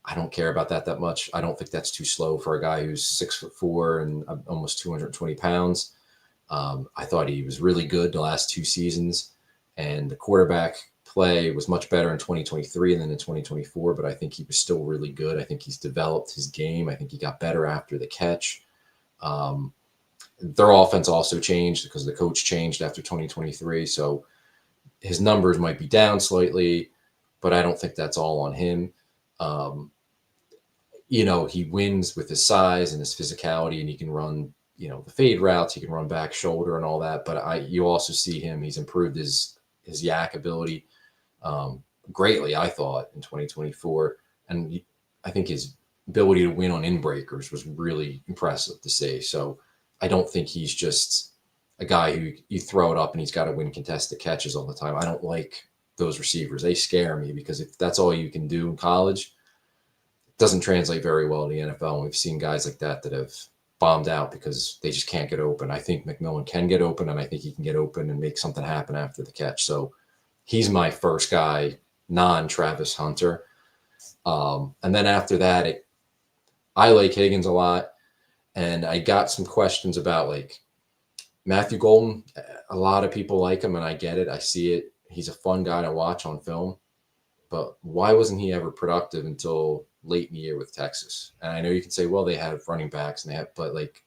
I don't care about that much. I don't think that's too slow for a guy who's 6'4" and almost 220 pounds. I thought he was really good the last 2 seasons, and the quarterback play was much better in 2023 than in 2024, but I think he was still really good. I think he's developed his game. I think he got better after the catch. Their offense also changed because the coach changed after 2023. So his numbers might be down slightly, but I don't think that's all on him. He wins with his size and his physicality, and he can run, the fade routes, he can run back shoulder and all that. But you also see he's improved his yak ability greatly, I thought, in 2024. And I think his ability to win on in-breakers was really impressive to see. So I don't think he's just a guy who you throw it up and he's got to win contested catches all the time. I don't like those receivers. They scare me, because if that's all you can do in college, it doesn't translate very well to the NFL. And we've seen guys like that have bombed out because they just can't get open. I think McMillan can get open, and I think he can get open and make something happen after the catch. So he's my first guy, non-Travis Hunter. And then after that, I like Higgins a lot. And I got some questions about like Matthew Golden. A lot of people like him, and I get it. I see it. He's a fun guy to watch on film. But why wasn't he ever productive until late in the year with Texas? And I know you can say, well, they have running backs, but like,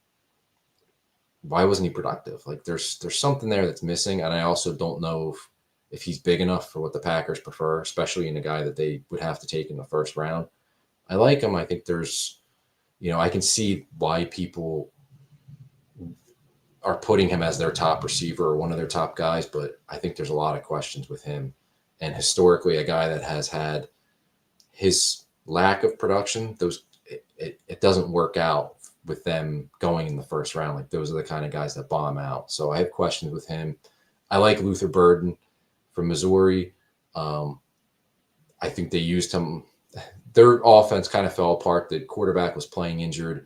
why wasn't he productive? Like, there's something there that's missing. And I also don't know if he's big enough for what the Packers prefer, especially in a guy that they would have to take in the first round. I like him. I think there's, I can see why people are putting him as their top receiver or one of their top guys, but I think there's a lot of questions with him. And historically, a guy that has had his lack of production, it doesn't work out with them going in the first round. Like, those are the kind of guys that bomb out. So I have questions with him. I like Luther Burden from Missouri. I think they used him. Their offense kind of fell apart. The quarterback was playing injured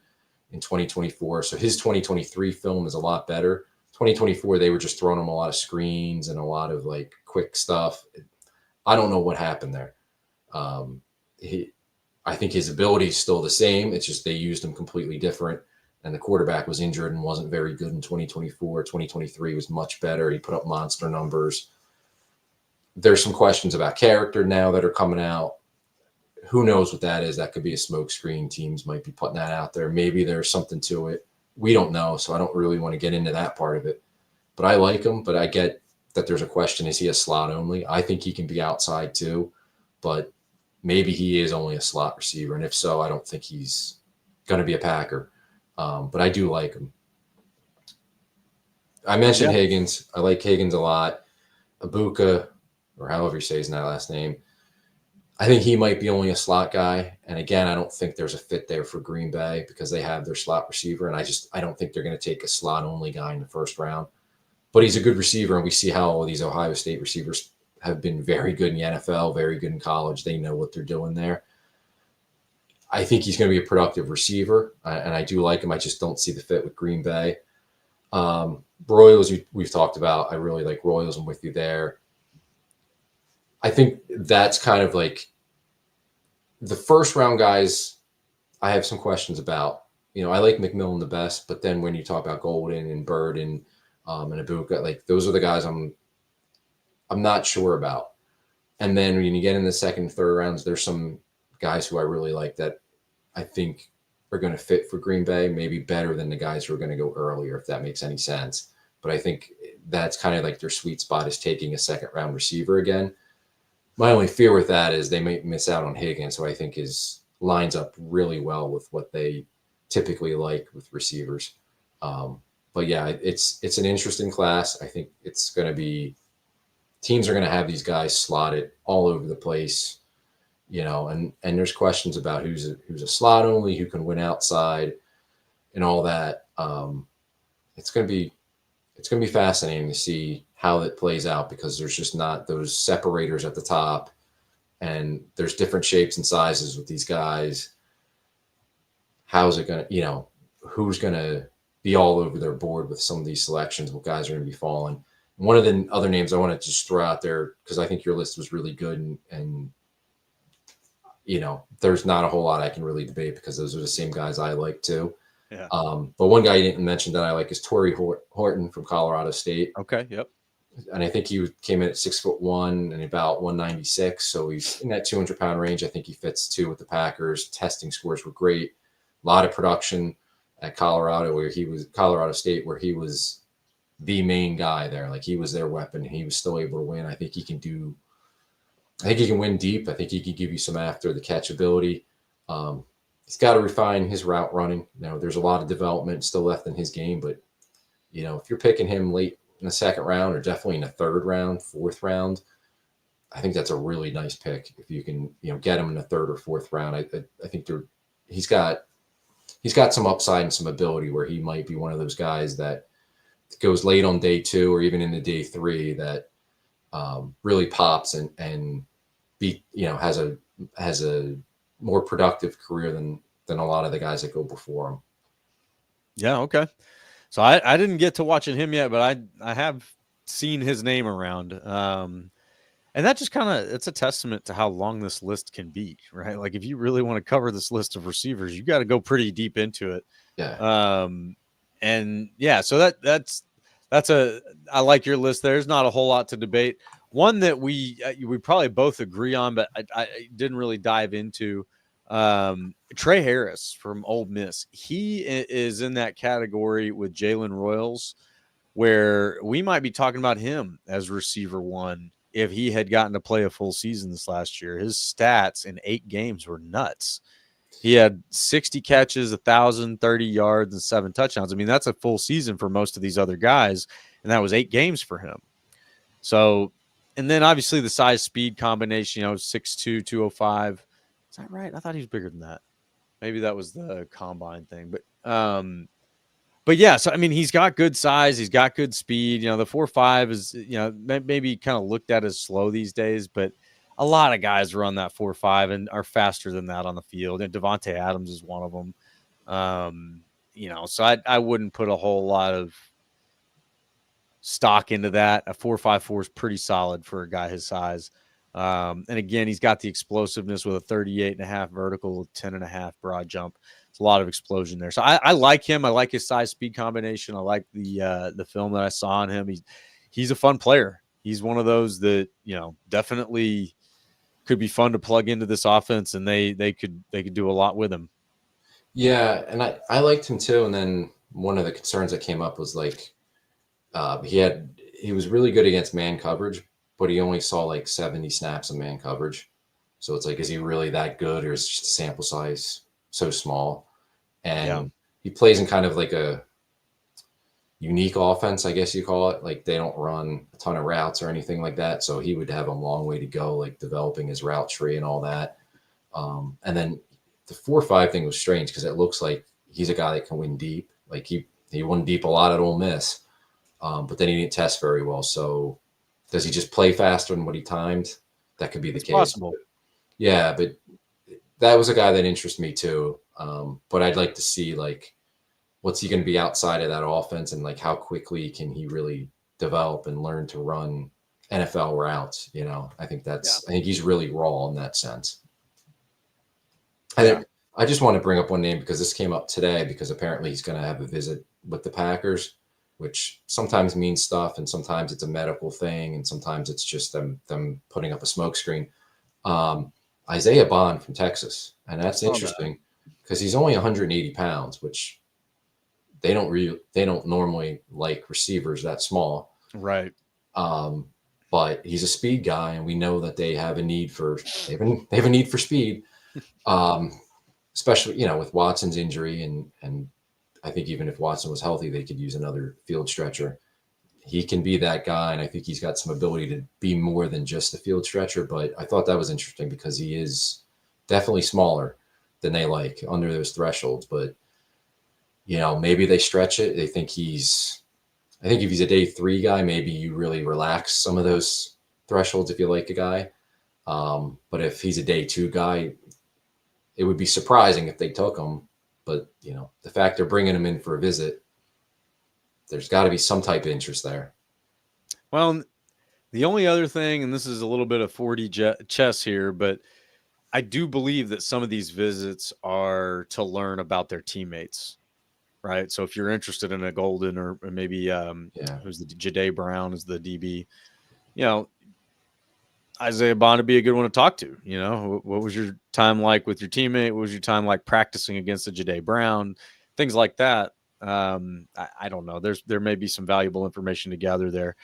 in 2024. So his 2023 film is a lot better. 2024, they were just throwing him a lot of screens and a lot of like quick stuff. I don't know what happened there. I think his ability is still the same. It's just they used him completely different. And the quarterback was injured and wasn't very good in 2024. 2023 was much better. He put up monster numbers. There's some questions about character now that are coming out. Who knows what that is? That could be a smokescreen. Teams might be putting that out there. Maybe there's something to it. we don't know, so I don't really want to get into that part of it. But I like him, but I get that there's a question, is he a slot only? I think he can be outside too, but maybe he is only a slot receiver. And if so, I don't think he's going to be a Packer. But I do like him. I mentioned Higgins. I like Higgins a lot. Ibuka, or however you say his last name, I think he might be only a slot guy. And again, I don't think there's a fit there for Green Bay because they have their slot receiver. And I don't think they're going to take a slot only guy in the first round. But he's a good receiver. And we see how all these Ohio State receivers have been very good in the NFL, very good in college. They know what they're doing there. I think he's going to be a productive receiver. And I do like him. I just don't see the fit with Green Bay. Royals, we've talked about. I really like Royals. I'm with you there. I think that's kind of like the first round guys I have some questions about. I like McMillan the best, but then when you talk about Golden and Bird and Ibuka, like those are the guys I'm not sure about. And then when you get in the second, third rounds, there's some guys who I really like that I think are going to fit for Green Bay, maybe better than the guys who are going to go earlier, if that makes any sense. But I think that's kind of like their sweet spot is taking a second round receiver again. My only fear with that is they might miss out on Higgins, who I think lines up really well with what they typically like with receivers. But yeah, it's an interesting class. I think it's going to be teams are going to have these guys slotted all over the place, and there's questions about who's a slot only, who can win outside, and all that. It's going to be fascinating to see how it plays out because there's just not those separators at the top, and there's different shapes and sizes with these guys. How's it going to, who's going to be all over their board with some of these selections? What guys are going to be falling? One of the other names I want to just throw out there, because I think your list was really good, and there's not a whole lot I can really debate because those are the same guys I like too. Yeah. But one guy you didn't mention that I like is Torrey Horton from Colorado State. Okay. Yep. And I think he came in at 6'1" and about 196. So he's in that 200-pound range. I think he fits too with the Packers. Testing scores were great. A lot of production at Colorado State, where he was the main guy there. Like he was their weapon. He was still able to win. I think he can win deep. I think he can give you some after the catch ability. He's got to refine his route running. There's a lot of development still left in his game, but if you're picking him late in the second round or definitely in the third round, fourth round, I think that's a really nice pick. If you can, get him in the third or fourth round, I think he's got some upside and some ability where he might be one of those guys that goes late on day 2 or even into day 3 that really pops and has a more productive career than a lot of the guys that go before him. Yeah. Okay. So I didn't get to watching him yet, but I have seen his name around. And that just it's a testament to how long this list can be, right? Like if you really want to cover this list of receivers, you got to go pretty deep into it. Yeah. And yeah, so that's I like your list. There's not a whole lot to debate. One that we probably both agree on, but I didn't really dive into. Trey Harris from Ole Miss. He is in that category with Jalen Royals, where we might be talking about him as receiver 1 if he had gotten to play a full season this last year. His stats in 8 games were nuts. He had 60 catches, 1,030 yards, and 7 touchdowns. I mean, that's a full season for most of these other guys, and that was 8 games for him. So, and then obviously the size speed combination, 6'2", 205. Is that right? I thought he was bigger than that. Maybe that was the combine thing. But yeah, so I mean, he's got good size, he's got good speed. The 4.5 is, maybe kind of looked at as slow these days, but a lot of guys run that 4.5 and are faster than that on the field. And Devontae Adams is one of them. So I wouldn't put a whole lot of stock into that. A 4.54 is pretty solid for a guy his size. And again, he's got the explosiveness with a 38.5 vertical, 10.5 broad jump. It's a lot of explosion there. So I like him. I like his size speed combination. I like the film that I saw on him. He's a fun player. He's one of those that, definitely could be fun to plug into this offense, and they could do a lot with him. Yeah. And I liked him too. And then, one of the concerns that came up was like he was really good against man coverage, but he only saw like 70 snaps of man coverage. So it's like, is he really that good, or is just the sample size so small? And he plays in kind of like a unique offense, I guess you call it. Like they don't run a ton of routes or anything like that. So he would have a long way to go, like developing his route tree and all that. And then the 4-5 thing was strange because it looks like he's a guy that can win deep. Like he won deep a lot at Ole Miss, but then he didn't test very well. So does he just play faster than what he timed? That could be the case. Possible. Yeah, but that was a guy that interests me too. But I'd like to see like what's he going to be outside of that offense, and like how quickly can he really develop and learn to run NFL routes. You know, I think I think he's really raw in that sense. I just want to bring up one name because this came up today because apparently he's going to have a visit with the Packers, which sometimes means stuff, and sometimes it's a medical thing, and sometimes it's just them putting up a smokescreen. Isaiah Bond from Texas, and that's interesting because he's only 180 pounds, which they don't normally like receivers that small, right? But he's a speed guy, and we know that they have a need for speed. Especially, with Watson's injury, and I think even if Watson was healthy, they could use another field stretcher. He can be that guy, and I think he's got some ability to be more than just a field stretcher. But I thought that was interesting because he is definitely smaller than they like under those thresholds. But maybe they stretch it. They think I think if he's a day 3 guy, maybe you really relax some of those thresholds if you like a guy. But if he's a day 2 guy, it would be surprising if they took him. But, the fact they're bringing him in for a visit, there's got to be some type of interest there. Well, the only other thing, and this is a little bit of 4D chess here, but I do believe that some of these visits are to learn about their teammates, right? So if you're interested in a Golden or maybe who's the Jade Brown is the DB, Isaiah Bond would be a good one to talk to. What was your time like with your teammate? What was your time like practicing against the Jade Brown? Things like that. I don't know. There may be some valuable information to gather there.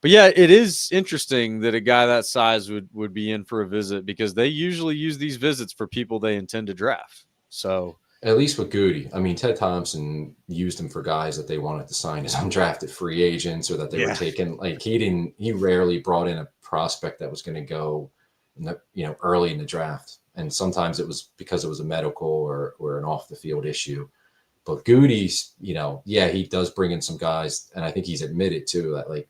But yeah, it is interesting that a guy that size would be in for a visit because they usually use these visits for people they intend to draft. So at least with Gute, I mean, Ted Thompson used him for guys that they wanted to sign as undrafted free agents or that they were taking. Like he rarely brought in a prospect that was going to go, early in the draft. And sometimes it was because it was a medical or an off the field issue. But Goody's, he does bring in some guys, and I think he's admitted too that like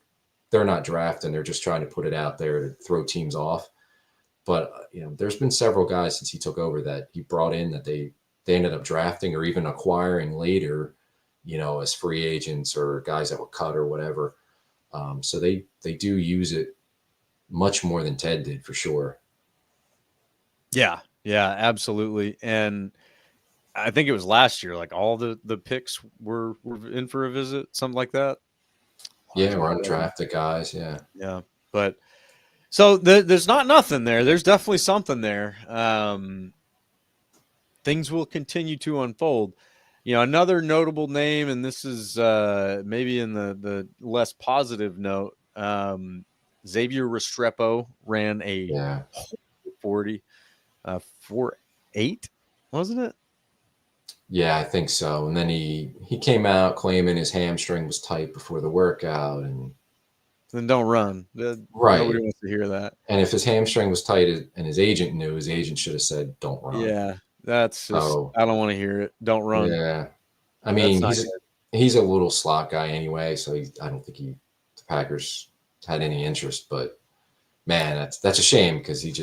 they're not drafting, they're just trying to put it out there to throw teams off. But there's been several guys since he took over that he brought in that they ended up drafting or even acquiring later, as free agents or guys that were cut or whatever. So they do use it much more than Ted did for sure. Yeah, absolutely. And I think it was last year, like all the picks were in for a visit, something like that. Yeah, we're undrafted guys. Yeah. Yeah. But so there's not nothing there. There's definitely something there. Things will continue to unfold. Another notable name, and this is maybe in the less positive note, Xavier Restrepo ran a 40, 4.8, wasn't it? Yeah, I think so. And then he came out claiming his hamstring was tight before the workout, and then don't run. Right. Nobody wants to hear that. And if his hamstring was tight and his agent knew, his agent should have said, "Don't run." Yeah, that's just I don't want to hear it. Don't run. Yeah, I mean he's a little slot guy anyway, so I don't think the Packers had any interest. But man, that's a shame because he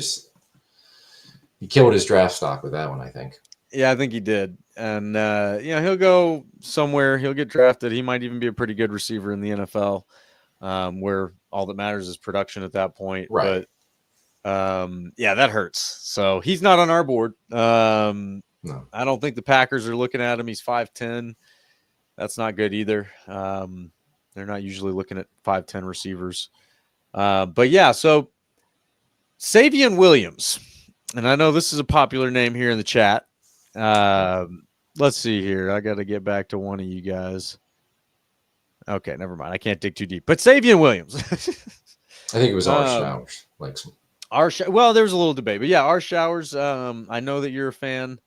killed his draft stock with that one, I think. Yeah, I think he did. And, he'll go somewhere. He'll get drafted. He might even be a pretty good receiver in the NFL, where all that matters is production at that point. Right. But, that hurts. So he's not on our board. No. I don't think the Packers are looking at him. He's 5'10". That's not good either. They're not usually looking at 5'10" receivers. But, yeah, so Savion Williams. And I know this is a popular name here in the chat. Let's see here. I got to get back to one of you guys. Okay, never mind. I can't dig too deep. But Savion Williams. I think it was our Showers. Like some. Well, there was a little debate, but yeah, our Showers. I know that you're a fan.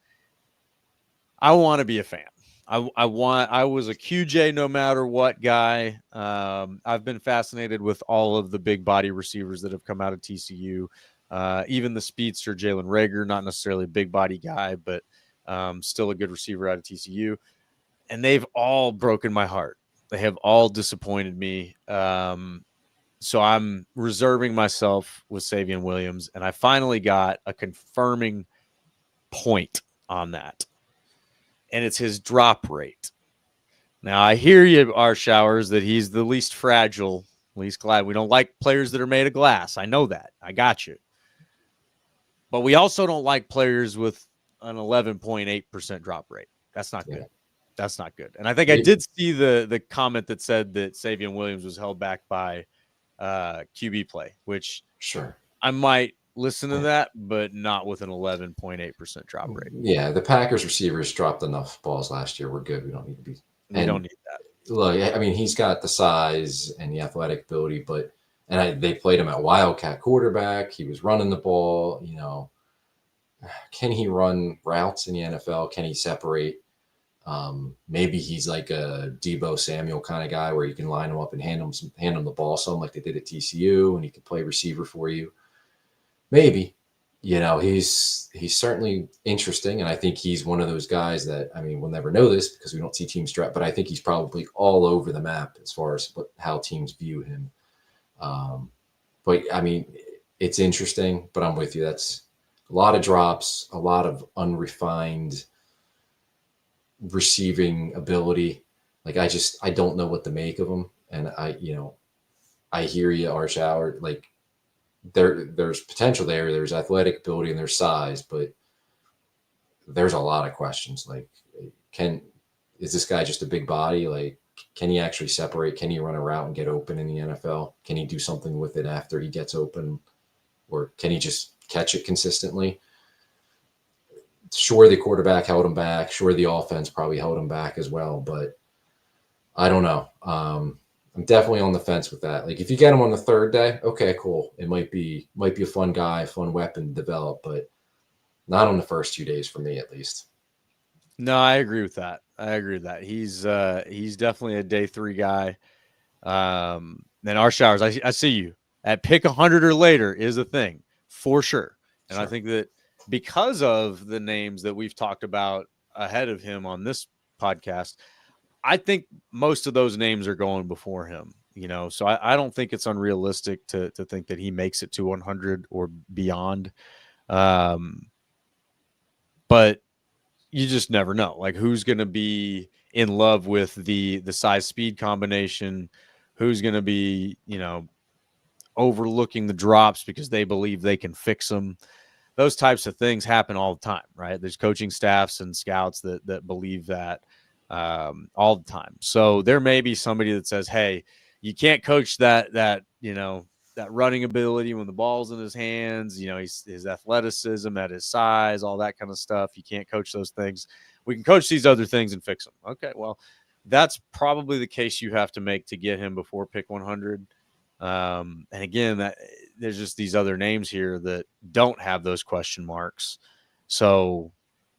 I want to be a fan. I was a QJ no matter what guy. I've been fascinated with all of the big body receivers that have come out of TCU. Even the speedster Jalen Reagor, not necessarily a big body guy, but still a good receiver out of TCU. And they've all broken my heart. They have all disappointed me. So I'm reserving myself with Savion Williams, and I finally got a confirming point on that. And it's his drop rate. Now, I hear you, our Showers, that he's the least fragile, least glad. We don't like players that are made of glass. I know that. I got you. But we also don't like players with an 11.8% drop rate. That's not good. That's not good. And I think I did see the comment that said that Savion Williams was held back by QB play, which sure I might listen to that, but not with an 11.8% drop rate. Yeah, the Packers receivers dropped enough balls last year. We're good. We don't need to be. We don't need that. Look, I mean, he's got the size and the athletic ability, but they played him at Wildcat quarterback. He was running the ball. You know, can he run routes in the NFL? Can he separate? Maybe he's like a Debo Samuel kind of guy where you can line him up and hand him the ball some like they did at TCU, and he can play receiver for you. Maybe, you know, he's certainly interesting, and I think he's one of those guys that, I mean, we'll never know this because we don't see teams draft, but I think he's probably all over the map as far as how teams view him. But I mean, it's interesting, but I'm with you. That's a lot of drops, a lot of unrefined receiving ability. Like I don't know what to make of him, and I hear you, Arshower. Like there's potential there. There's athletic ability and there's size, but there's a lot of questions. Like, is this guy just a big body? Like, can he actually separate? Can he run a route and get open in the NFL? Can he do something with it after he gets open, or can he just catch it consistently? Sure, the quarterback held him back. Sure, the offense probably held him back as well. But I don't know. I'm definitely on the fence with that. Like, if you get him on the third day, okay, cool. It might be a fun guy, fun weapon to develop, but not on the first 2 days for me, at least. No, I agree with that. He's definitely a day 3 guy. Then our Showers, I see you at pick 100 or later is a thing for sure. And sure. I think that because of the names that we've talked about ahead of him on this podcast, I think most of those names are going before him, you know, so I don't think it's unrealistic to think that he makes it to 100 or beyond. But you just never know, like, who's going to be in love with the size speed combination, who's going to be, you know, overlooking the drops because they believe they can fix them. Those types of things happen all the time, right? There's coaching staffs and scouts that believe that all the time. So there may be somebody that says, hey, you can't coach that, you know, that running ability when the ball's in his hands, you know, his athleticism at his size, all that kind of stuff. You can't coach those things. We can coach these other things and fix them. Okay, well, that's probably the case you have to make to get him before pick 100. And again, there's just these other names here that don't have those question marks. So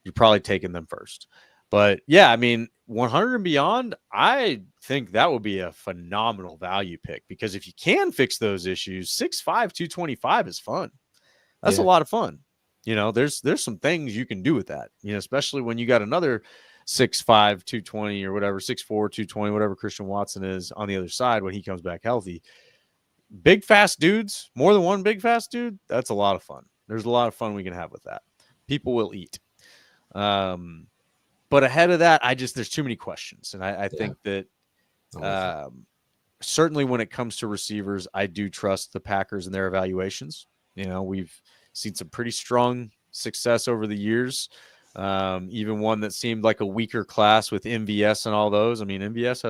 you're probably taking them first. But yeah, I mean, 100 and beyond, I think that would be a phenomenal value pick, because if you can fix those issues, 6'5", 225 is fun. That's a lot of fun. You know, there's some things you can do with that, you know, especially when you got another 6'5", 220 or whatever, 6'4", 220, whatever Christian Watson is on the other side when he comes back healthy. Big, fast dudes, more than one big, fast dude, that's a lot of fun. There's a lot of fun we can have with that. People will eat. But ahead of that, there's too many questions. And I think that certainly when it comes to receivers, I do trust the Packers and their evaluations. You know, we've seen some pretty strong success over the years. Even one that seemed like a weaker class with MVS and all those. I mean, MVS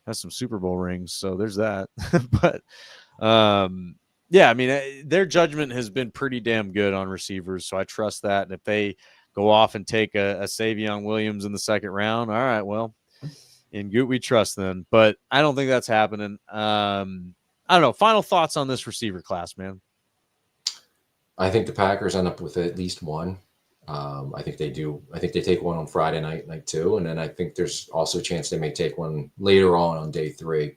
has some Super Bowl rings, so there's that. But yeah, I mean, their judgment has been pretty damn good on receivers, so I trust that. And if they go off and take a Savion Williams in the second round. All right, well, in Gute we trust then. But I don't think that's happening. I don't know. Final thoughts on this receiver class, man. I think the Packers end up with at least one. I think they do. I think they take one on Friday night 2, and then I think there's also a chance they may take one later on day 3.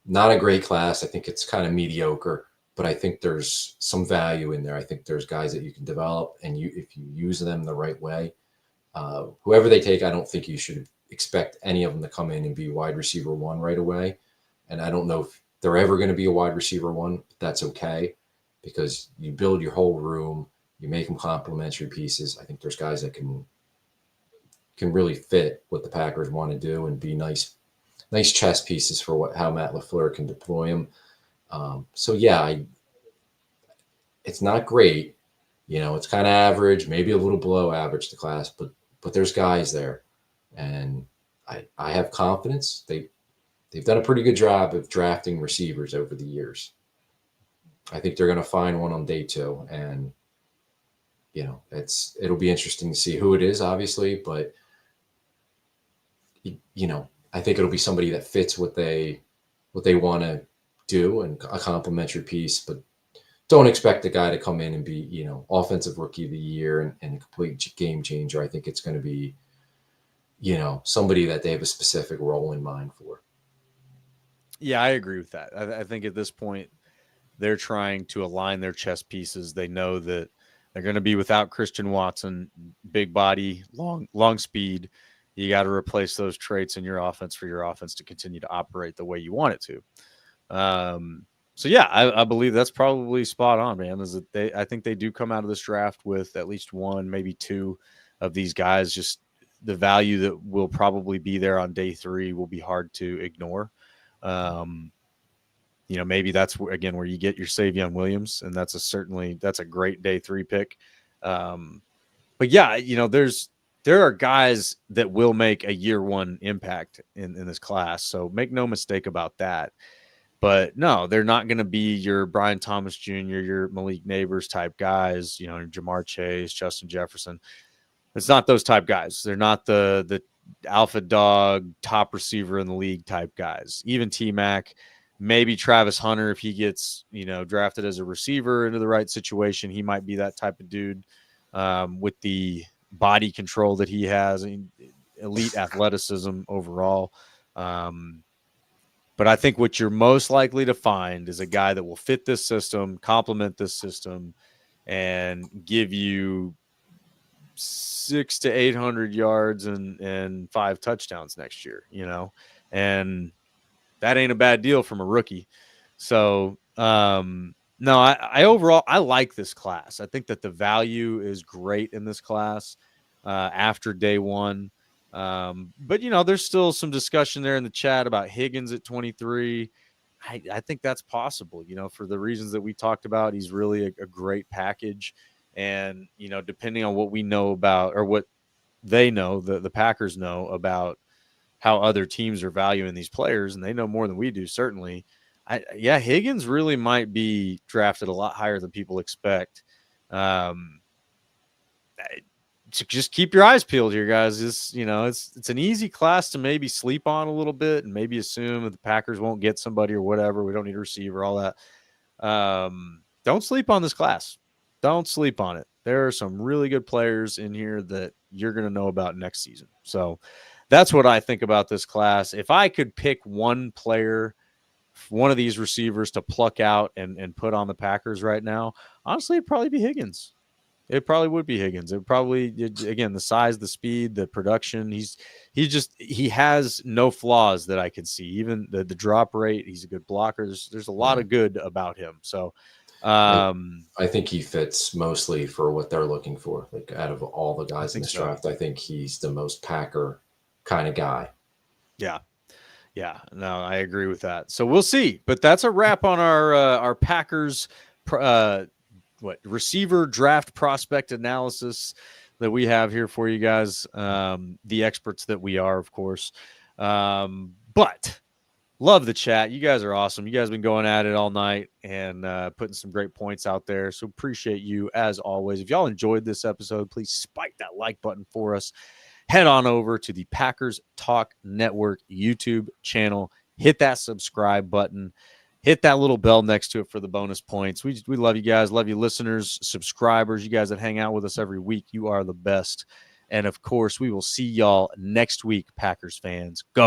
Not a great class. I think it's kind of mediocre, but I think there's some value in there. I think there's guys that you can develop, and if you use them the right way, whoever they take, I don't think you should expect any of them to come in and be wide receiver 1 right away. And I don't know if they're ever going to be a wide receiver 1, but that's okay, because you build your whole room, you make them complementary pieces. I think there's guys that can really fit what the Packers want to do and be nice chess pieces for how Matt LaFleur can deploy them. So yeah, it's not great. It's kind of average, maybe a little below average, the class, but there's guys there, and I have confidence. They've done a pretty good job of drafting receivers over the years. I think they're going to find one on day 2, and it'll be interesting to see who it is, obviously, but I think it'll be somebody that fits what they want to do and a complementary piece, but don't expect the guy to come in and be, offensive rookie of the year and a complete game changer. I think it's going to be, somebody that they have a specific role in mind for. Yeah, I agree with that. I think at this point, they're trying to align their chess pieces. They know that they're going to be without Christian Watson, big body, long speed. You got to replace those traits in your offense for your offense to continue to operate the way you want it to. So yeah, I believe that's probably spot on, man. I think they do come out of this draft with at least one, maybe 2 of these guys. Just the value that will probably be there on day 3 will be hard to ignore. Maybe that's again where you get your Savion Williams, and that's a great day 3 pick. But yeah, there are guys that will make a year 1 impact in this class. So make no mistake about that. But no, they're not going to be your Brian Thomas Jr., your Malik Neighbors type guys, Jamar Chase, Justin Jefferson. It's not those type guys. They're not the alpha dog, top receiver in the league type guys. Even T-Mac, maybe Travis Hunter, if he gets, drafted as a receiver into the right situation, he might be that type of dude with the body control that he has, elite athleticism overall. But I think what you're most likely to find is a guy that will fit this system, complement this system, and give you 600 to 800 yards and 5 touchdowns next year, and that ain't a bad deal from a rookie. So, no, I overall, I like this class. I think that the value is great in this class after day 1. But there's still some discussion there in the chat about Higgins at 23. I think that's possible, for the reasons that we talked about. He's really a great package. And, depending on what we know about, or what they know, the Packers know about how other teams are valuing these players, and they know more than we do, certainly. Higgins really might be drafted a lot higher than people expect. Just keep your eyes peeled here, guys. It's an easy class to maybe sleep on a little bit and maybe assume that the Packers won't get somebody or whatever. We don't need a receiver, all that. Don't sleep on this class. Don't sleep on it. There are some really good players in here that you're going to know about next season. So that's what I think about this class. If I could pick one player, one of these receivers to pluck out and put on the Packers right now, honestly, it'd probably be Higgins. It probably would be Higgins. Again, the size, the speed, the production. He has no flaws that I can see. Even the drop rate. He's a good blocker. There's a lot of good about him. So, I think he fits mostly for what they're looking for. Like out of all the guys in this draft, I think he's the most Packer kind of guy. Yeah. Yeah. No, I agree with that. So we'll see. But that's a wrap on our Packers receiver draft prospect analysis that we have here for you guys, the experts that we are, of course. But Love the chat. You guys are awesome. You guys have been going at it all night and putting some great points out there. So appreciate you as always. If y'all enjoyed this episode, please spike that like button for us. Head on over to the Packers Talk Network YouTube channel. Hit that subscribe button. Hit that little bell next to it for the bonus points. We love you guys. Love you listeners, subscribers, you guys that hang out with us every week. You are the best. And, of course, we will see y'all next week, Packers fans. Go.